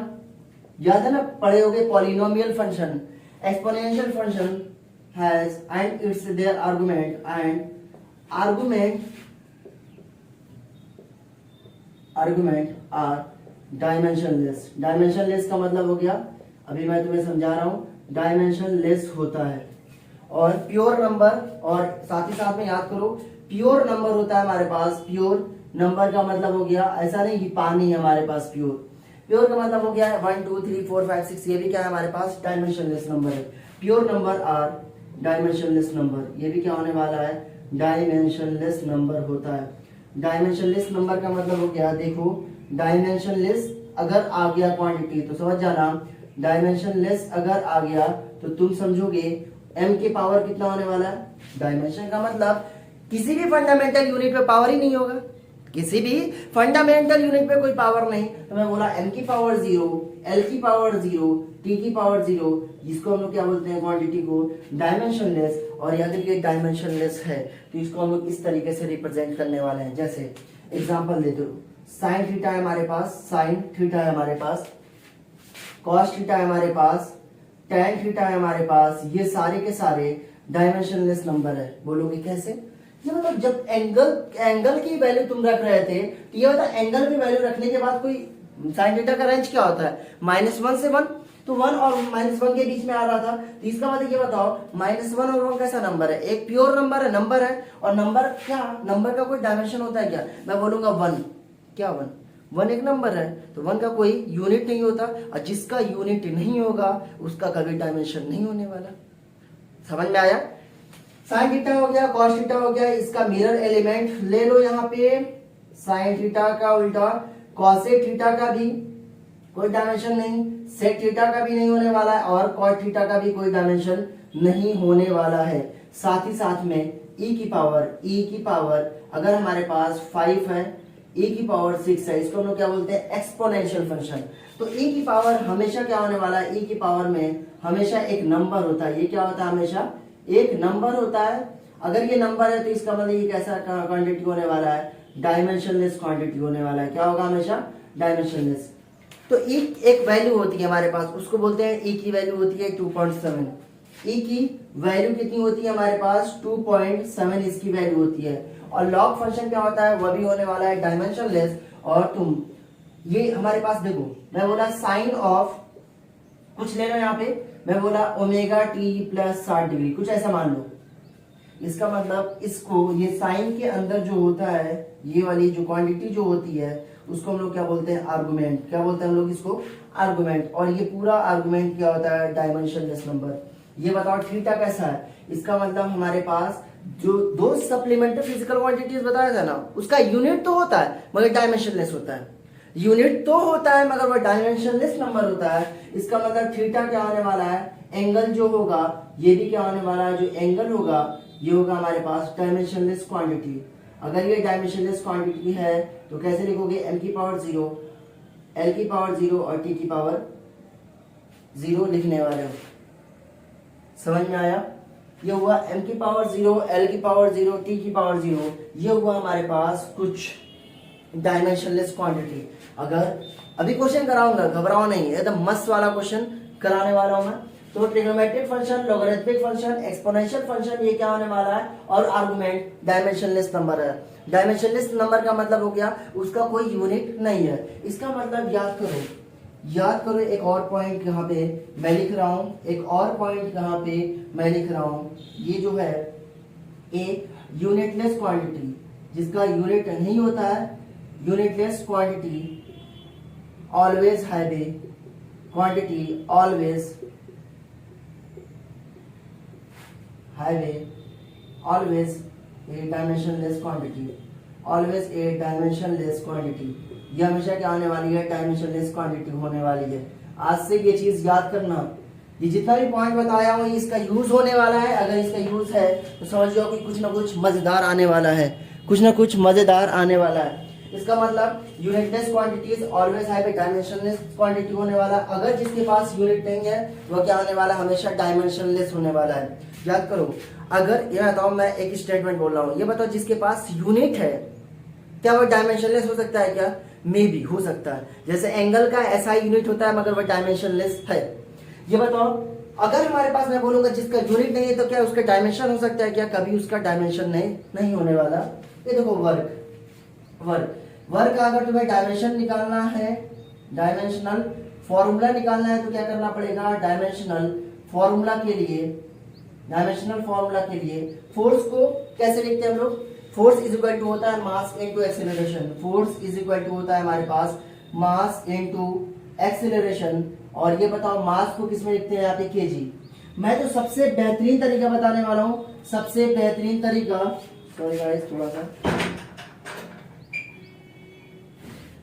याद है ना, पढ़े होगे polynomial function. Exponential function has and its their argument, and argument are dimensionless. Dimensionless का मतलब हो गया, अभी मैं तुम्हें समझा रहा हूं, डायमेंशनलेस होता है। और प्योर नंबर, और साथ ही साथ में याद करो प्योर नंबर होता है हमारे पास। प्योर नंबर का मतलब हो गया, ऐसा नहीं कि पानी है हमारे पास, प्योर का मतलब हो गया 1 2 3 4 5 6, ये भी क्या है हमारे पास? डायमेंशनलेस नंबर है। Pure number are dimensionless number, ये भी क्या होने वाला है? डायमेंशनलेस नंबर होता है। डायमेंशनलेस नंबर का मतलब हो गया, देखो डायमेंशनलेस अगर आ गया क्वांटिटी तो समझ जाना, डायमेंशनलेस अगर आ गया तो तुम समझोगे m के पावर कितना होने वाला है? डायमेंशन का मतलब किसी भी फंडामेंटल यूनिट पे पावर ही नहीं होगा, किसी भी फंडामेंटल यूनिट पे कोई पावर नहीं। तो मैं बोला m की पावर 0, l की पावर 0, t की पावर 0, जिसको हम लोग क्या बोलते हैं? क्वांटिटी को डायमेंशनलेस। और याद रखिए डायमेंशनलेस है तो इसको हम लोग इस तरीके से रिप्रेजेंट करने वाले हैं। जैसे एग्जांपल देते हो, साइन थीटा है हमारे पास, साइन थीटा है हमारे पास, कॉस थीटा है हमारे पास, टैन थीटा है हमारे पास, ये सारे के सारे डायमेंशनलेस नंबर है। बोलोगे कैसे? ये मतलब जब एंगल की वैल्यू तुम रख रहे थे तो ये होता है एंगल की वैल्यू रखने के बाद कोई साइन थीटा का रेंज क्या होता है? -1 से 1, तो 1 और -1 के बीच में आ रहा था। तो इसका मतलब ये बताओ -1 और 1 कैसा नंबर है? एक प्योर नंबर है, नंबर है। और नंबर क्या, नंबर का कोई डायमेंशन होता है क्या? मैं बोलूंगा 1, क्या 1 एक नंबर है, तो 1 का कोई यूनिट नहीं होता, और जिसका यूनिट नहीं होगा उसका कभी डायमेंशन नहीं होने वाला। समझ में आया? साइन थीटा हो गया, कॉस थीटा हो गया, इसका मिरर एलिमेंट ले लो यहाँ पे, साइन थीटा का उल्टा कॉसेक थीटा का भी कोई डायमेंशन नहीं, सेक थीटा का भी नहीं होने वाला है, और कॉट थीटा का भी कोई डायमेंशन नहीं होने वाला है। साथ ही साथ में e की पावर अगर हमारे पास 5 है, e की पावर 6 है, इसको हम लोग क्या बोलते हैं? Exponential function. तो e की पावर हमेशा क्या होने वाला है? e की पावर में हमेशा एक नंबर होता है। ये क्या होता है? हमेशा एक नंबर होता है। अगर ये नंबर है तो इसका मतलब ये कैसा क्वांटिटी होने वाला है? डायमेंशनलेस क्वांटिटी होने वाला है। क्या होगा? हमेशा डायमेंशनलेस। तो e एक वैल्यू होती है हमारे पास, उसको बोलते हैं e की वैल्यू होती है 2.7। e की वैल्यू कितनी होती है हमारे पास? 2.7 इसकी वैल्यू होती है। और लॉग फंक्शन क्या होता है? वह भी होने वाला है डायमेंशनलेस। और तुम ये हमारे पास देखो, मैं बोला साइन ऑफ कुछ ले लो यहाँ पे, मैं बोला ओमेगा टी प्लस 60 डिग्री, कुछ ऐसा मान लो। इसका मतलब इसको, ये साइन के अंदर जो होता है, ये वाली जो क्वांटिटी जो होती है उसको हम लोग क्या बोलते हैं? आर्गुमेंट। क्या बोलते हैं हम लोग इसको? आर्गुमेंट। और ये पूरा आर्गुमेंट क्या होता है? Dimensionless number. ये बताओ थीटा कैसा है? इसका मतलब हमारे पास जो दो सप्लीमेंट्री फिजिकल क्वांटिटीज बताया था ना, उसका यूनिट तो होता है मगर डायमेंशनलेस होता है। यूनिट तो होता है मगर वह डायमेंशनलेस नंबर होता है। इसका मतलब थीटा क्या होने वाला है? एंगल जो होगा ये भी क्या होने वाला है? जो एंगल होगा ये होगा हमारे पास डायमेंशनलेस क्वांटिटी। अगर ये डायमेंशनलेस क्वांटिटी है तो कैसे लिखोगे? m की पावर 0, l की पावर 0 और t की पावर 0 लिखने वाले हो। समझ में आया? ये हुआ m की पावर 0, l की पावर 0, t की पावर 0। ये हुआ हमारे पास कुछ डायमेंशनलेस क्वांटिटी। अगर अभी क्वेश्चन कराऊंगा, घबराओ नहीं, एकदम मस्त वाला क्वेश्चन कराने वाला हूं मैं। तो trigonometric function, logarithmic function, exponential function, ये क्या होने वाला है? और आर्गुमेंट डायमेंशनलेस नंबर है। डायमेंशनलेस नंबर का मतलब हो गया उसका कोई यूनिट नहीं है। इसका मतलब याद करो एक और पॉइंट यहाँ पे मैं लिख रहा हूं, एक और पॉइंट यहाँ पे मैं लिख रहा हूं, ये जो है एक यूनिटलेस क्वांटिटी जिसका यूनिट नहीं होता है, unitless quantity always have a quantity always a dimensionless quantity, always a dimensionless quantity. ये हमेशा क्या होने वाली है, डायमेंशनलेस क्वांटिटी होने वाली है। आज से ये चीज याद करना, ये जितना भी पॉइंट बताया हूँ इसका यूज होने वाला है। अगर इसका यूज है तो समझ जाओ कि कुछ ना कुछ मजेदार आने वाला है, कुछ ना कुछ मजेदार आने वाला है। इसका मतलब unitless quantities always have a dimensionless quantity होने वाला। अगर जिसके पास यूनिट नहीं है वो क्या होने वाला, हमेशा डायमेंशनलेस होने वाला है। याद करो, अगर ये बताओ मैं एक स्टेटमेंट बोल रहा हूँ, ये बताओ जिसके पास यूनिट है क्या वो डायमेंशनलेस हो सकता है क्या? मे बी हो सकता है। जैसे एंगल का ऐसा यूनिट होता है मगर वह डायमेंशनलेस है। ये बताओ अगर हमारे पास मैं बोलूंगा जिसका यूनिट नहीं है तो क्या उसका डायमेंशन हो सकता है क्या? कभी उसका डायमेंशन नहीं होने वाला। ये देखो वर्क का अगर तुम्हें डायमेंशन निकालना है, डायमेंशनल फॉर्मूला निकालना है तो क्या करना पड़ेगा, डायमेंशनल फॉर्मूला के लिए फोर्स को कैसे लिखते हैं हम लोग? फोर्स इज इक्वल टू होता है mass into acceleration. Force is equal to होता है हमारे पास मास इनटू एक्सेलरेशन। और ये बताओ मास को किसमें लिखते हैं यहाँ पे, केजी। मैं तो सबसे बेहतरीन तरीका बताने वाला हूं, सबसे बेहतरीन तरीका, सॉरी गाइस थोड़ा सा,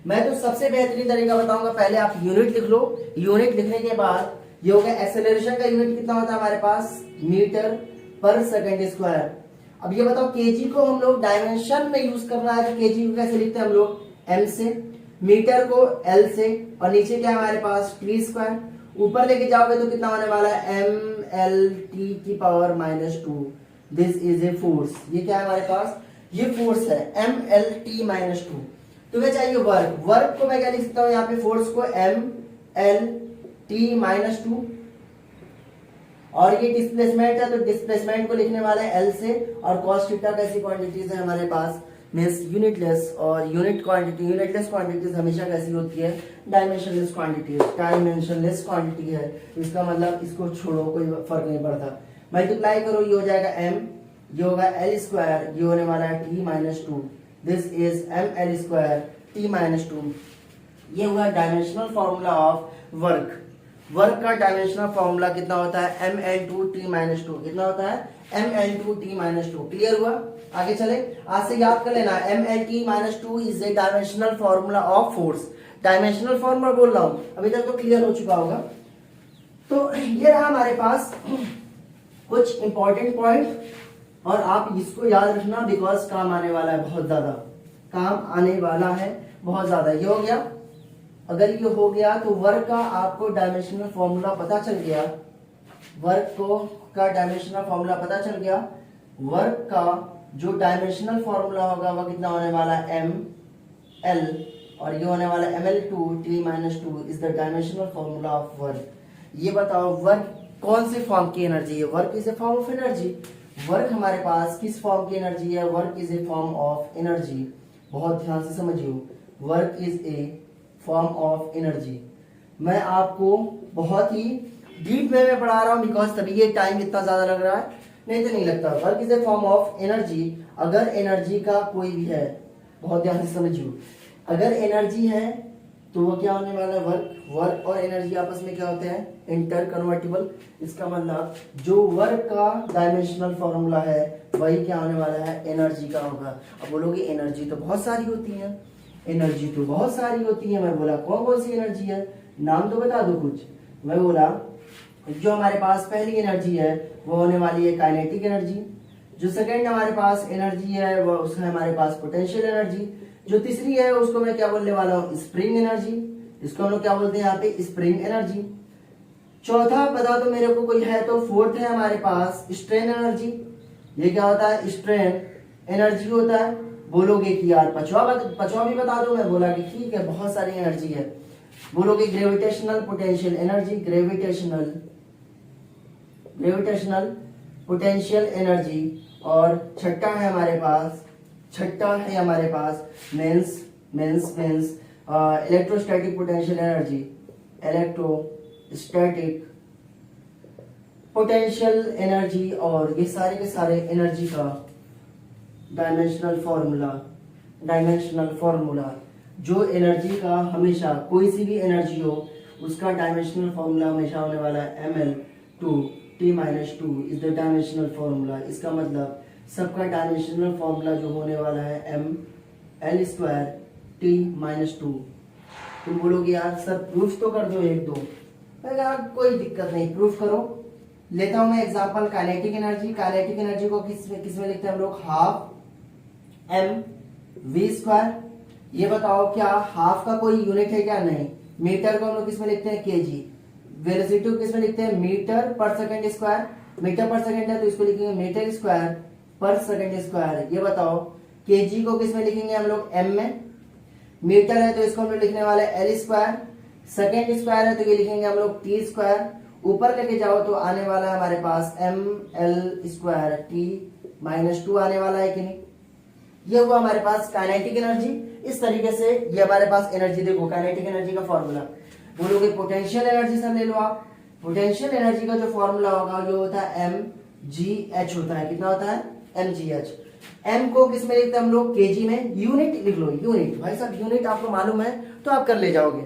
मैं तो सबसे बेहतरीन तरीका बताऊंगा। पहले आप यूनिट लिख लो, यूनिट लिखने के बाद ये हो गया एक्सेलरेशन का यूनिट कितना होता है हमारे पास, मीटर पर सेकंड स्क्वायर। अब ये बताओ केजी को हम लोग डायमेंशन में यूज करना है तो केजी को कैसे लिखते हैं हम लोग, एम से, मीटर को एल से, और नीचे क्या है हमारे पास, टी स्क्वायर। ऊपर लेके जाओगे तो कितना होने वाला है, एम एल टी की power -2। This is a force. ये क्या है हमारे पास, ये फोर्स है एम एल टी -2। तुम्हें चाहिए वर्क को मैं क्या लिख सकता हूँ यहाँ पे, फोर्स को एम एल टी -2, और ये डिस्प्लेसमेंट है तो डिस्प्लेसमेंट को लिखने वाले हैं एल से। और कॉस थीटा कैसी क्वांटिटीज है हमारे पास, मींस यूनिटलेस। और यूनिटलेस क्वांटिटीज हमेशा कैसी होती है, डायमेंशनलेस क्वांटिटी है। इसका मतलब इसको छोड़ो, कोई फर्क नहीं पड़ता। मल्टीप्लाई करो, ये हो जाएगा एम, ये होगा एल स्क्वायर, ये होने वाला है T -2। This is M L square T -2। ये हुआ dimensional formula of work. Work का डायमेंशनल फॉर्मूला कितना होता है, ml2 t -2। कितना होता है, ml2 t -2। क्लियर हुआ? आगे चले, आज से याद कर लेना, ml -2 is a dimensional formula of force. Dimensional formula बोल रहा हूं, अभी तक तो क्लियर हो चुका होगा। तो ये रहा हमारे पास कुछ इंपॉर्टेंट पॉइंट, और आप इसको याद रखना बिकॉज काम आने वाला है, बहुत ज्यादा काम आने वाला है, बहुत ज्यादा। ये हो गया। अगर ये हो गया तो वर्क का आपको डायमेंशनल फॉर्मूला पता चल गया, वर्क को का डायमेंशनल फॉर्मूला पता चल गया। वर्क का जो डायमेंशनल फॉर्मूला होगा वह कितना होने वाला है, एम एल, और ये होने वाला ml2 t -2 is the dimensional formula of work. ये बताओ वर्क कौन से फॉर्म की एनर्जी है, work is a form of energy. Work हमारे पास किस फॉर्म की एनर्जी है, work is a form of energy. बहुत ध्यान से समझियो, work is a form of energy. मैं आपको बहुत ही डीप वे में पढ़ा रहा हूं बिकॉज तभी ये टाइम इतना ज्यादा लग रहा है, नहीं तो नहीं लगता। Work is a form of energy. अगर एनर्जी का कोई भी है, बहुत ध्यान से समझियो, अगर एनर्जी है तो वो क्या होने वाला है, वर्क और एनर्जी आपस में क्या होते हैं, इंटर कन्वर्टिबल। इसका मतलब जो वर्क का डायमेंशनल फॉर्मूला है वही क्या होने वाला है, एनर्जी का होगा। अब बोलोगे एनर्जी तो बहुत सारी होती है, एनर्जी तो बहुत सारी होती है। मैं बोला कौन कौन सी एनर्जी है, नाम तो बता दो कुछ। मैं बोला जो हमारे पास पहली एनर्जी है वो होने वाली है काइनेटिक एनर्जी। जो सेकंड हमारे पास एनर्जी है वो उसका हमारे पास पोटेंशियल एनर्जी। जो तीसरी है उसको मैं क्या बोलने वाला हूँ, स्प्रिंग एनर्जी। इसको हम लोग क्या बोलते हैं यहाँ पे, स्प्रिंग एनर्जी। चौथा बता दो मेरे को कोई है तो, फोर्थ है हमारे पास स्ट्रेन एनर्जी। ये क्या होता है, स्ट्रेन एनर्जी होता है। बोलोगे कि यार पचवा भी बता दो, मैं बोला कि ठीक है बहुत सारी एनर्जी है। बोलोगे gravitational potential energy, gravitational potential energy. और छठा है हमारे पास छठा है हमारे पास means electrostatic potential energy, electrostatic potential energy, और ये सारे के सारे एनर्जी का डायमेंशनल फॉर्मूला जो एनर्जी का हमेशा कोई सी भी एनर्जी हो उसका डायमेंशनल फॉर्मूला हमेशा होने वाला है ml/2 is the dimensional formula. इसका मतलब सबका डायमेंशनल फॉर्मूला जो होने वाला है ml²T-2। तुम बोलोगे यार सर प्रूफ तो कर दो एक दो, यार कोई दिक्कत नहीं, प्रूफ करो। लेता हूं मैं एग्जांपल काइनेटिक एनर्जी को किस में लिखते हैं हम लोग, हाफ mv²। ये बताओ क्या हाफ का कोई यूनिट है क्या? नहीं। मीटर को हम लोग किस में लिखते हैं, केजी। वेलोसिटी को किस में लिखते हैं, मीटर पर सेकंड स्क्वायर। मीटर पर सेकंड है तो इसको लिखेंगे मीटर स्क्वायर पर सेकंड स्क्वायर। ये बताओ केजी को किस में लिखेंगे हम लोग, एम में। मीटर है तो इसको हम लोग लिखने वाले एल स्क्वायर। सेकेंड स्क्वायर है तो ये लिखेंगे हम लोग टी स्क्वायर। ऊपर लेके जाओ तो आने वाला है हमारे पास ml²T-2 आने वाला है कि नहीं। ये हुआ हमारे पास काइनेटिक एनर्जी। इस तरीके से ये हमारे पास एनर्जी, देखो काइनेटिक एनर्जी का फॉर्मूला बोलोगे पोटेंशियल एनर्जी से ले लो आप। पोटेंशियल एनर्जी का जो फॉर्मूला होगा जो होता है mgh होता है। कितना होता है, mgh। m को किस में लिखते हैं हम लोग, केजी में। यूनिट लिख लो, यूनिट भाई साहब, यूनिट आपको मालूम है तो आप कर ले जाओगे।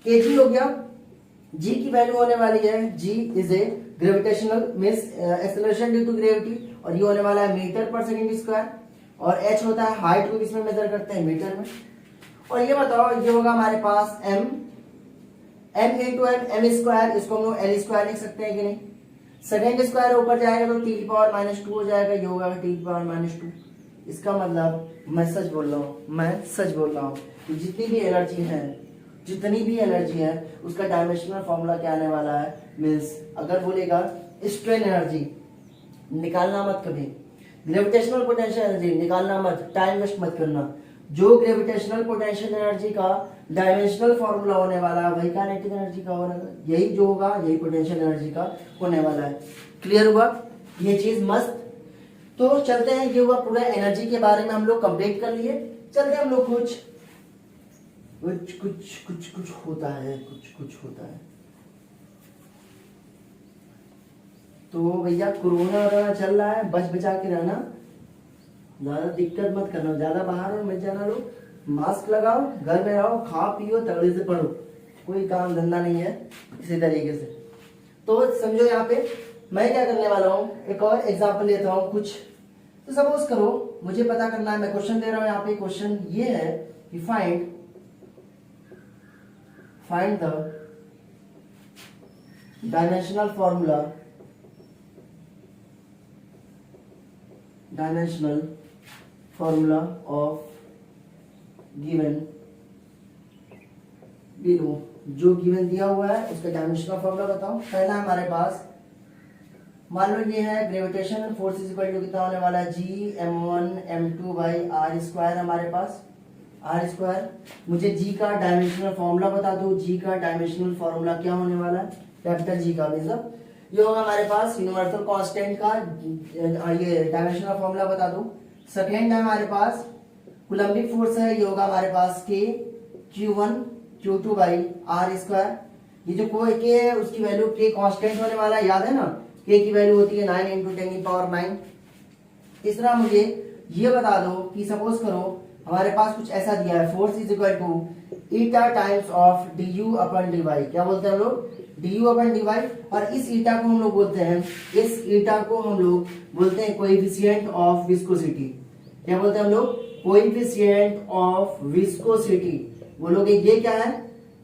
केजी हो गया। g की वैल्यू होने वाली है, g is a gravitational means acceleration due to gravity, और ये होने वाला है मीटर पर सेकंड स्क्वायर। और h होता है हाइट को किसमें मेजर करते हैं, मीटर में। और ये बताओ ये होगा हमारे पास m m², इसको हम लोग l² लिख सकते हैं कि नहीं। सेकेंड स्क्वायर ऊपर जाएगा तो T⁻² हो जाएगा, ये होगा T⁻²। इसका मतलब मैं सच बोल रहा हूँ कि जितनी भी एनर्जी है उसका डायमेंशनल फॉर्मूला क्या आने वाला है, मींस अगर बोलेगा स्ट्रेन एनर्जी निकालना मत कभी, ग्रेविटेशनल पोटेंशियल एनर्जी निकालना मत, टाइम वेस्ट मत करना। जो ग्रेविटेशनल पोटेंशियल एनर्जी का डायमेंशनल फॉर्मूला होने वाला है वही काइनेटिक एनर्जी का होगा, यही जो होगा यही पोटेंशियल एनर्जी का होने वाला है। क्लियर हुआ ये चीज, मस्त। तो चलते हैं, ये हुआ पूरा एनर्जी के बारे में हम लोग कंप्लीट कर लिए। चलते हैं हम लोग कुछ होता है, कुछ होता है। तो भैया कोरोना वगैरह चल रहा है, बच बचा के रहना, ज्यादा दिक्कत मत करना, ज्यादा बाहर मत जाना, लोग मास्क लगाओ, घर में रहो, खा पियो, तगड़े से पढ़ो, कोई काम धंधा नहीं है किसी तरीके से। तो समझो यहाँ पे मैं क्या करने वाला हूँ, एक और एग्जांपल लेता हूँ कुछ। तो सपोज करो मुझे पता करना है, मैं क्वेश्चन दे रहा हूँ यहाँ पे। क्वेश्चन ये है कि find the dimensional formula of given below. जो गिवन दिया हुआ है उसका डायमेंशनल फॉर्मूला बताओ। पहला हमारे पास मान लो ये है gravitation force is equal to कितना होने वाला है, G(m1m2/r²) हमारे पास r²। मुझे g का डायमेंशनल फॉर्मूला बता दो। g का डायमेंशनल फॉर्मूला क्या होने वाला है, कैपिटल G का, मतलब ये होगा हमारे पास यूनिवर्सल कांस्टेंट का ये डायमेंशनल फॉर्मूला बता दो। सेकेंड है हमारे पास कूलम्बिक फोर्स है, ये होगा हमारे पास K Q1Q2/r²। ये जो कोई K है उसकी वैल्यू K कांस्टेंट होने वाला है, याद है ना, K की वैल्यू होती है 9 × 10⁹। तीसरा मुझे ये बता दो कि सपोज करो हमारे पास कुछ ऐसा दिया है, force is equal to eta times of du/dy। क्या बोलते हैं हम लोग, du/dy। और इस ईटा को हम लोग बोलते हैं कोएफिशिएंट ऑफ विस्कोसिटी। क्या बोलते हैं हम लोग, कोएफिशिएंट ऑफ विस्कोसिटी। बोलोगे ये क्या है,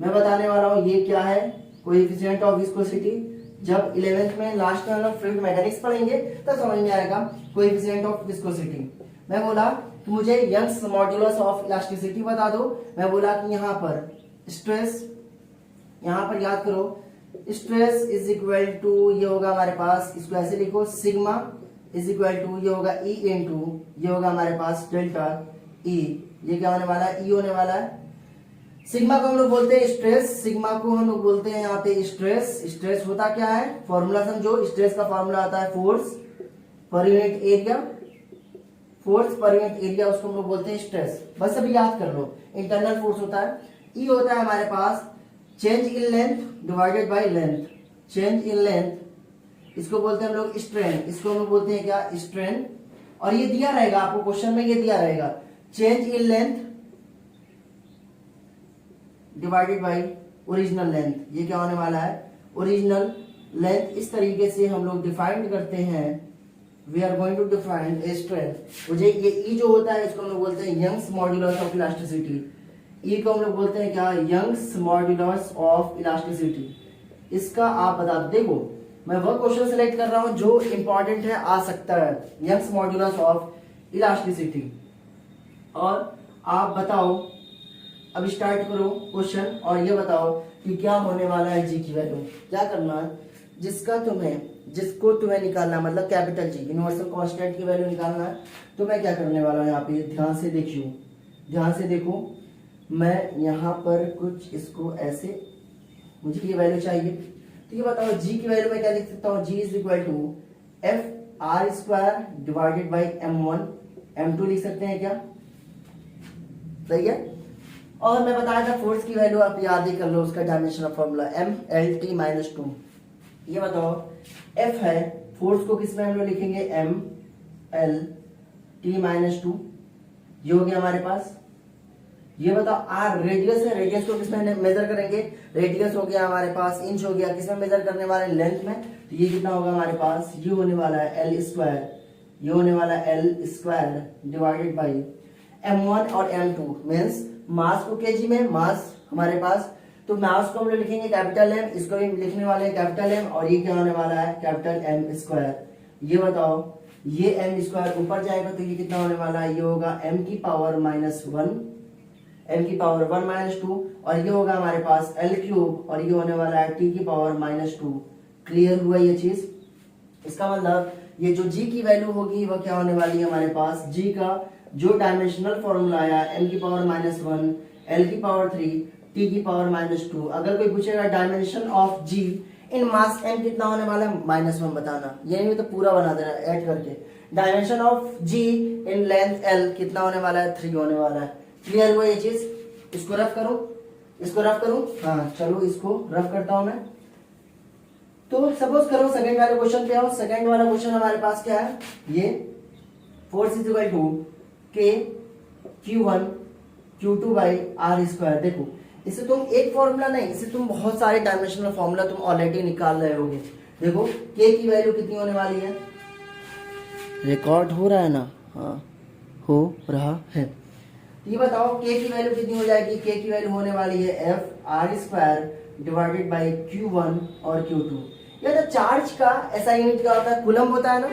मैं बताने वाला हूं ये क्या है कोएफिशिएंट ऑफ विस्कोसिटी। जब 11th में लास्ट में हम लोग फ्लूइड मैकेनिक्स पढ़ेंगे तब समझ में आएगा कोएफिशिएंट ऑफ विस्कोसिटी। मैं बोला कि मुझे यंग्स मॉड्यूलस ऑफ इलास्टिसिटी बता दो। मैं बोला कि यहाँ पर स्ट्रेस, यहाँ पर याद करो स्ट्रेस इज इक्वल टू ये होगा हमारे पास, इसको ऐसे लिखो, सिग्मा इज इक्वल टू ये होगा E इंटू ये होगा हमारे पास डेल्टा E। ये क्या होने वाला है, E होने वाला है। सिग्मा को हम लोग बोलते हैं स्ट्रेस, सिग्मा को हम लोग बोलते हैं यहाँ पे स्ट्रेस। स्ट्रेस होता क्या है, फॉर्मूला समझो, स्ट्रेस का फॉर्मूला आता है force per unit area. Force per unit area, उसको हम लोग बोलते हैं स्ट्रेस। बस अभी याद कर लो, इंटरनल फोर्स होता है, ई होता है हमारे पास change in length divided by length, change in length, इसको बोलते हैं हम लोग स्ट्रेन, इसको हम लोग बोलते हैं क्या, स्ट्रेन। और ये दिया रहेगा आपको क्वेश्चन में, ये दिया रहेगा change in length divided bye original length, ये क्या होने वाला है, ओरिजिनल लेंथ। इस तरीके से हम लोग डिफाइन करते हैं, we are going to define a strain. मुझे ये ई जो होता है इसको हम लोग बोलते हैं यंग्स मॉड्यूलस ऑफ इलास्टिसिटी, ई को हम लोग बोलते हैं क्या, यंग्स मॉड्यूलस ऑफ इलास्टिसिटी। इसका आप बता देखो, मैं वह क्वेश्चन सेलेक्ट कर रहा हूं जो इंपॉर्टेंट है, आ सकता है, यंग्स मॉड्यूलस ऑफ इलास्टिसिटी। और आप बताओ, अब स्टार्ट करो क्वेश्चन और ये बताओ कि क्या होने वाला है जी की वैल्यू। क्या करना है, जिसको तुम्हें निकालना है, मतलब कैपिटल जी यूनिवर्सल कांस्टेंट की वैल्यू निकालना है। तो मैं क्या करने वाला हूँ यहाँ पे, ध्यान से देखियो, ध्यान से देखो, मैं यहाँ पर कुछ इसको ऐसे, मुझे ये वैल्यू चाहिए, तो ये बताओ जी की वैल्यू मैं क्या लिख सकता हूँ, G is equal to F R square divided by M1 M2 लिख सकते हैं क्या, सही है। और मैं बताया था फोर्स की वैल्यू आप याद ही कर लो, उसका डायमेंशन ऑफ फॉर्मूला MLT-2। ये बताओ F है, फोर्स को किस में हम लोग लिखेंगे, MLT-2, ये हो गया हमारे पास। ये बताओ R रेडियस है, रेडियस को किसमें मेजर करेंगे, रेडियस हो गया हमारे पास, इंच हो गया, किसमें मेजर करने वाले, लेंथ में। तो ये कितना होगा हमारे पास, ये होने वाला है L स्क्वायर, ये होने वाला है L square divided by M1 और M2 मीन्स मास को केजी में, मास हमारे पास, तो मास को हम लोग लिखेंगे कैपिटल M, इसको भी लिखने वाले हैं कैपिटल M, और ये क्या होने वाला है, कैपिटल M स्क्वायर। ये बताओ, ये M स्क्वायर ऊपर जाएगा तो ये कितना होने वाला है, ये होगा M की पावर -1, M की पावर 1 -2, और ये होगा हमारे पास L क्यूब, और ये होने वाला है T की पावर -2। क्लियर हुआ ये चीज। इसका मतलब ये जो G की वैल्यू होगी वह क्या होने वाली है हमारे पास, G का जो डायमेंशनल फॉर्मूला आया M की पावर -1, L की पावर 3, T की पावर -2। अगर कोई पूछेगा dimension of G in mass M कितना होने वाला है, -1 बताना, ये नहीं तो पूरा बना देना ऐड करके। Dimension of G in length L कितना होने वाला है, 3 होने वाला है। क्लियर हुआ ये चीज। इसको रफ करो, इसको रफ करूं, हाँ चलो इसको रफ करता हूं मैं। तो सपोज करो सेकंड वाले क्वेश्चन पे आओ। सेकंड वाला क्वेश्चन हमारे पास क्या है, ये force is equal to K Q1 Q2 by R square. देखो इसे तुम एक फॉर्मूला नहीं, इसे तुम बहुत सारे डायमेंशनल फॉर्मूला तुम ऑलरेडी निकाल रहे होगे। देखो K की वैल्यू कितनी होने वाली है, रिकॉर्ड हो रहा है ना, हाँ हो रहा है। ये बताओ K की वैल्यू कितनी हो जाएगी, K की वैल्यू होने वाली है F R square divided by Q1 और Q2। ये तो चार्ज का ऐसा यूनिट क्या होता है, कूलम होता है ना।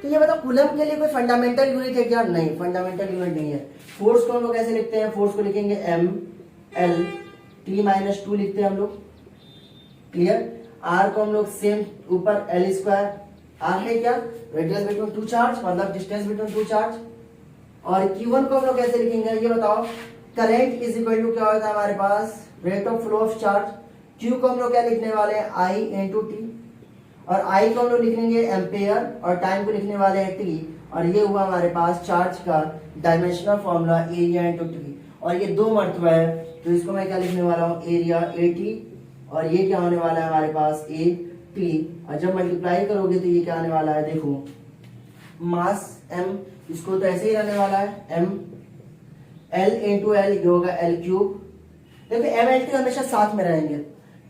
तो ये बताओ कूलम के लिए कोई फंडामेंटल यूनिट है क्या, नहीं फंडामेंटल यूनिट नहीं है। फोर्स को हम लोग ऐसे लिखते हैं, फोर्स को लिखेंगे MLT-2 लिखते हैं हम लोग। क्लियर। R को हम लोग सेम ऊपर L स्क्वायर, R है क्या, रेडियस बिटवीन टू चार्ज, मतलब डिस्टेंस बिटवीन टू चार्ज। और Q1 को हम लोग कैसे लिखेंगे, ये बताओ। करंट इज इक्वल टू क्या होता है हमारे पास, rate of flow of charge. Q को हम लोग क्या लिखने वाले हैं, I इंटू टी, और I को हम लोग लिखेंगे एम्पेयर, और टाइम को लिखने वाले हैं टी। और ये हुआ हमारे पास चार्ज का dimensional formula area into T. और ये दो मर्तबा है तो इसको मैं क्या लिखने वाला हूँ, एरिया AT, और ये क्या होने वाला है हमारे पास AT। और जब मल्टीप्लाई करोगे तो ये क्या आने वाला है, देखो मास M, इसको तो ऐसे ही रहने वाला है M, L इंटू L, ये होगा L क्यूब। देखो MLT हमेशा साथ में रहेंगे।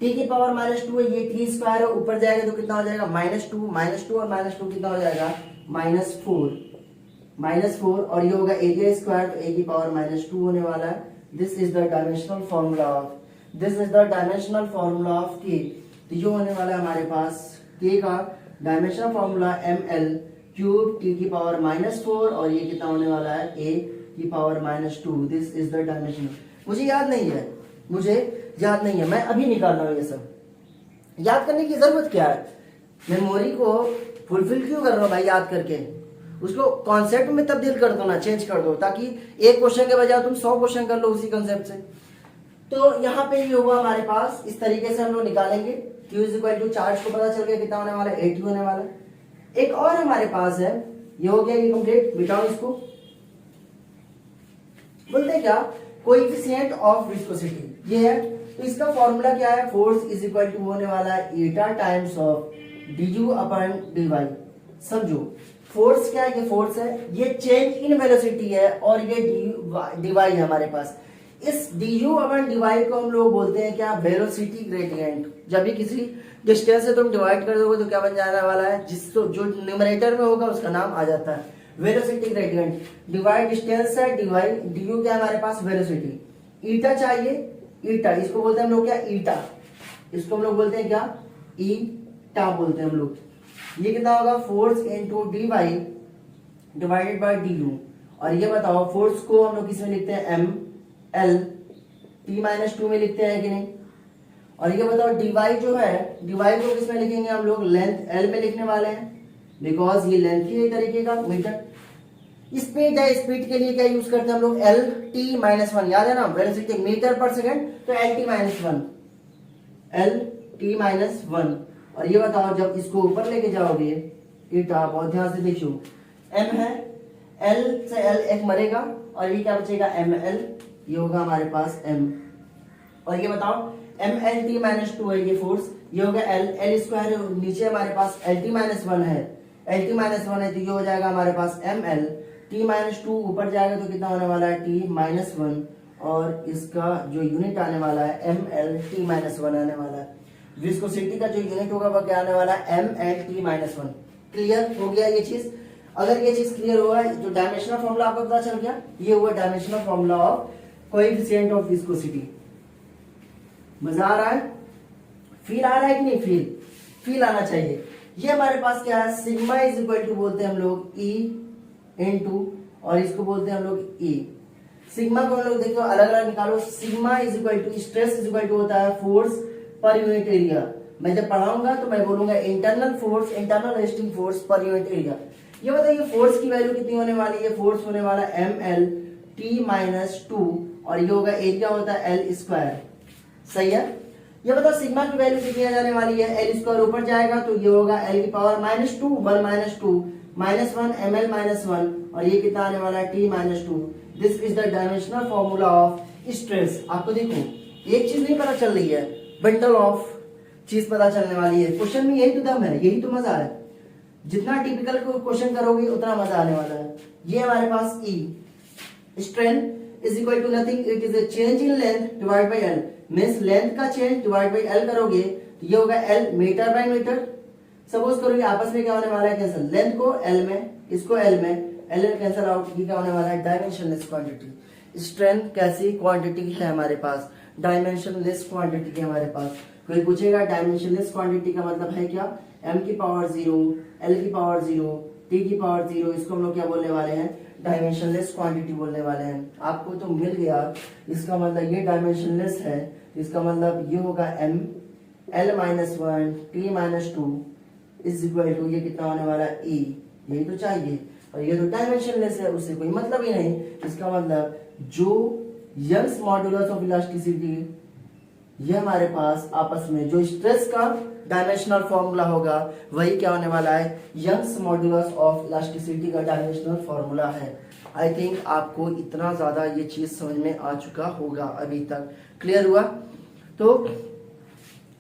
T की पावर -2 है, ये T स्क्वायर है, ऊपर जाएगा तो कितना हो जाएगा, -2 और -2 कितना हो जाएगा, -4, और ये होगा एरिया स्क्वायर, तो A की पावर -2 होने वाला है। This is the dimensional formula of, this is the dimensional formula of K। तो ये होने वाला है हमारे पास K का dimensional formula ML cube T की पावर -4, और ये कितना होने वाला है, A की power -2। This is the dimension. मुझे याद नहीं है, मुझे याद नहीं है, मैं अभी निकाल रहा हूँ। ये सब याद करने की जरूरत क्या है, मेमोरी को फुलफिल क्यों कर रहा हूँ भाई, याद करके उसको कॉन्सेप्ट में तब्दील कर दो ना, चेंज कर दो, ताकि एक क्वेश्चन के बजाय तुम 100 क्वेश्चन कर लो उसी कॉन्सेप्ट से। तो यहाँ पे ये हुआ हमारे पास, इस तरीके से हम लोग निकालेंगे। Q is equal to, charge को पता चल गया कितना होने वाला है, AT होने वाला है। एक और हमारे पास है, ये हो गया, ये कंप्लीट, मिटाओ इसको। बोलते हैं क्या, कोएफिशिएंट ऑफ विस्कोसिटी ये है। तो इसका फॉर्मूला क्या है, फोर्स इज इक्वल टू होने वाला है एटा times of du upon dy। समझो फोर्स क्या है, ये फोर्स है, ये चेंज इन वेलोसिटी है, और ये dy है हमारे पास। इस du अपॉन dy को हम लोग बोलते हैं क्या, वेलोसिटी ग्रेडियंट। जब भी किसी डिस्टेंस से तुम डिवाइड कर दोगे तो क्या बन जाने वाला है, जिसको जो न्यूमरेटर में होगा उसका नाम आ जाता है वेलोसिटी ग्रेडियंट। डिवाइड डिस्टेंस है, डिवाइड du क्या है हमारे पास, वेलोसिटी। ईटा चाहिए, ईटा इसको बोलते हैं हम लोग क्या, ईटा, इसको हम लोग बोलते हैं क्या, ईटा बोलते हैं हम लोग। ये कितना होगा, force into dy divided by du। और ये बताओ फोर्स को हम लोग किस में लिखते हैं, एम एल t-2 में लिखते हैं कि नहीं। और ये बताओ dy जो है, dy को किस में लिखेंगे हम लोग, लेंथ l में लिखने वाले हैं, बिकॉज ये लेंथ ही एक तरीके का मीटर। स्पीड है, स्पीड के लिए क्या यूज करते हैं हम लोग, एल टी माइनस वन, याद है ना, वेलोसिटी मीटर पर सेकंड, तो L T minus one, L T minus one. और ये बताओ जब इसको ऊपर लेके जाओगे, ईटा बहुत ध्यान से देखियो, एम है, एल से एल एक मरेगा, और ये क्या बचेगा, एम एल, ये होगा हमारे पास एम। और ये बताओ M L T minus two है ये फोर्स, ये होगा एल, एल स्क्वायर नीचे हमारे पास एल टी माइनस वन है, एल टी माइनस वन है, तो ये हो जाएगा हमारे पास M L, T minus two ऊपर जाएगा तो कितना होने वाला है, टी माइनस वन, और इसका जो यूनिट आने वाला है M L T minus one आने वाला है। विस्कोसिटी का जो यूनिट होगा वह क्या आने वाला है, M L T minus one. Clear हो गया ये चीज। अगर ये चीज क्लियर हुआ, जो डायमेंशनल फॉर्मूला आपको पता चल गया, ये हुआ dimensional formula of coefficient of viscosity. मजा आ रहा है, फील आ रहा है कि नहीं, फील आना चाहिए। ये हमारे पास क्या है, सिग्मा इज इक्वल टू बोलते हैं हम लोग ई इनटू, और इसको बोलते हैं हम लोग ई। सिग्मा को हम लोग देखो अलग अलग निकालो, sigma is equal to, stress is equal to होता है फोर्स पर यूनिट एरिया। मैं जब पढ़ाऊंगा तो मैं बोलूंगा internal force, internal resting force per unit area. ये बताइए फोर्स की वैल्यू कितनी होने वाली है, फोर्स होने वाला M L T minus two, और ये होगा एरिया होता है एल स्क्वायर। सही है। ये बताओ सिग्मा की वैल्यू कितनी आ जाने वाली है, एल स्क्वायर ऊपर जाएगा तो ये होगा एल की power minus two, one minus two, minus one M L minus one, और ये कितना आने वाला है, T minus two. This is the dimensional formula of stress. आपको देखो एक चीज नहीं पता चल रही है, बंडल ऑफ चीज पता चलने वाली है। क्वेश्चन में यही तो दम है, यही तो मजा है। जितना टिपिकल क्वेश्चन करोगे उतना मजा आने वाला है। ये हमारे पास E, strength is equal to nothing, it is a change in length divide by L. Means length का चेंज डिवाइड बाय एल करोगे तो ये होगा L metre by metre. Suppose करोगे आपस में क्या होने वाला है, कैंसिल, लेंथ को एल में, इसको एल में, एल कैंसिल आउट, ये क्या होने वाला है, डायमेंशनलेस क्वांटिटी। स्ट्रेंथ कैसी क्वांटिटी है हमारे पास, डायमेंशनलेस क्वांटिटी है हमारे पास। कोई पूछेगा डायमेंशनलेस क्वांटिटी का मतलब है क्या, m की पावर 0, l की पावर 0, t की पावर 0, इसको हम लोग क्या बोलने वाले हैं, डायमेंशनलेस क्वांटिटी बोलने वाले हैं। आपको तो मिल गया, इसका मतलब ये डायमेंशनलेस है, इसका मतलब ये होगा m l minus one t minus two is equal to, ये कितना होने वाला है, e। यही तो चाहिए, और ये तो डायमेंशनलेस है, उससे कोई मतलब ही नहीं। इसका मतलब जो यंग्स मॉड्यूलस ऑफ इलास्टिसिटी, ये हमारे पास आपस में जो स्ट्रेस का डायमेंशनल फॉर्मूला होगा वही क्या होने वाला है, यंग्स मॉड्यूलस ऑफ इलास्टिसिटी का डायमेंशनल फॉर्मूला है। आई थिंक आपको इतना ज्यादा ये चीज समझ में आ चुका होगा अभी तक। क्लियर हुआ? तो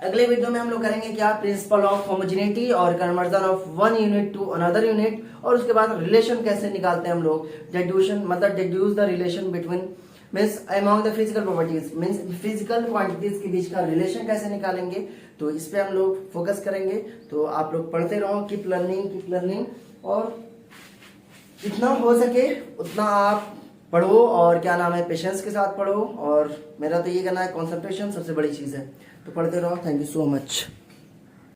अगले वीडियो में हम लोग करेंगे क्या, प्रिंसिपल ऑफ होमोजेनिटी और conversion of one unit to another unit, और उसके बाद रिलेशन कैसे निकालते हैं हम लोग, डिड्यूशन मतलब deduce the relation between means among the physical properties, means physical quantities के बीच का रिलेशन कैसे निकालेंगे, तो इस पे हम लोग फोकस करेंगे। तो आप लोग पढ़ते रहो, कीप लर्निंग, और जितना हो सके उतना आप पढ़ो, और क्या नाम है, पेशेंस के साथ पढ़ो। और मेरा तो ये कहना है, कॉन्सेंट्रेशन सबसे बड़ी चीज़ है, तो पढ़ते रहो। Thank you so much.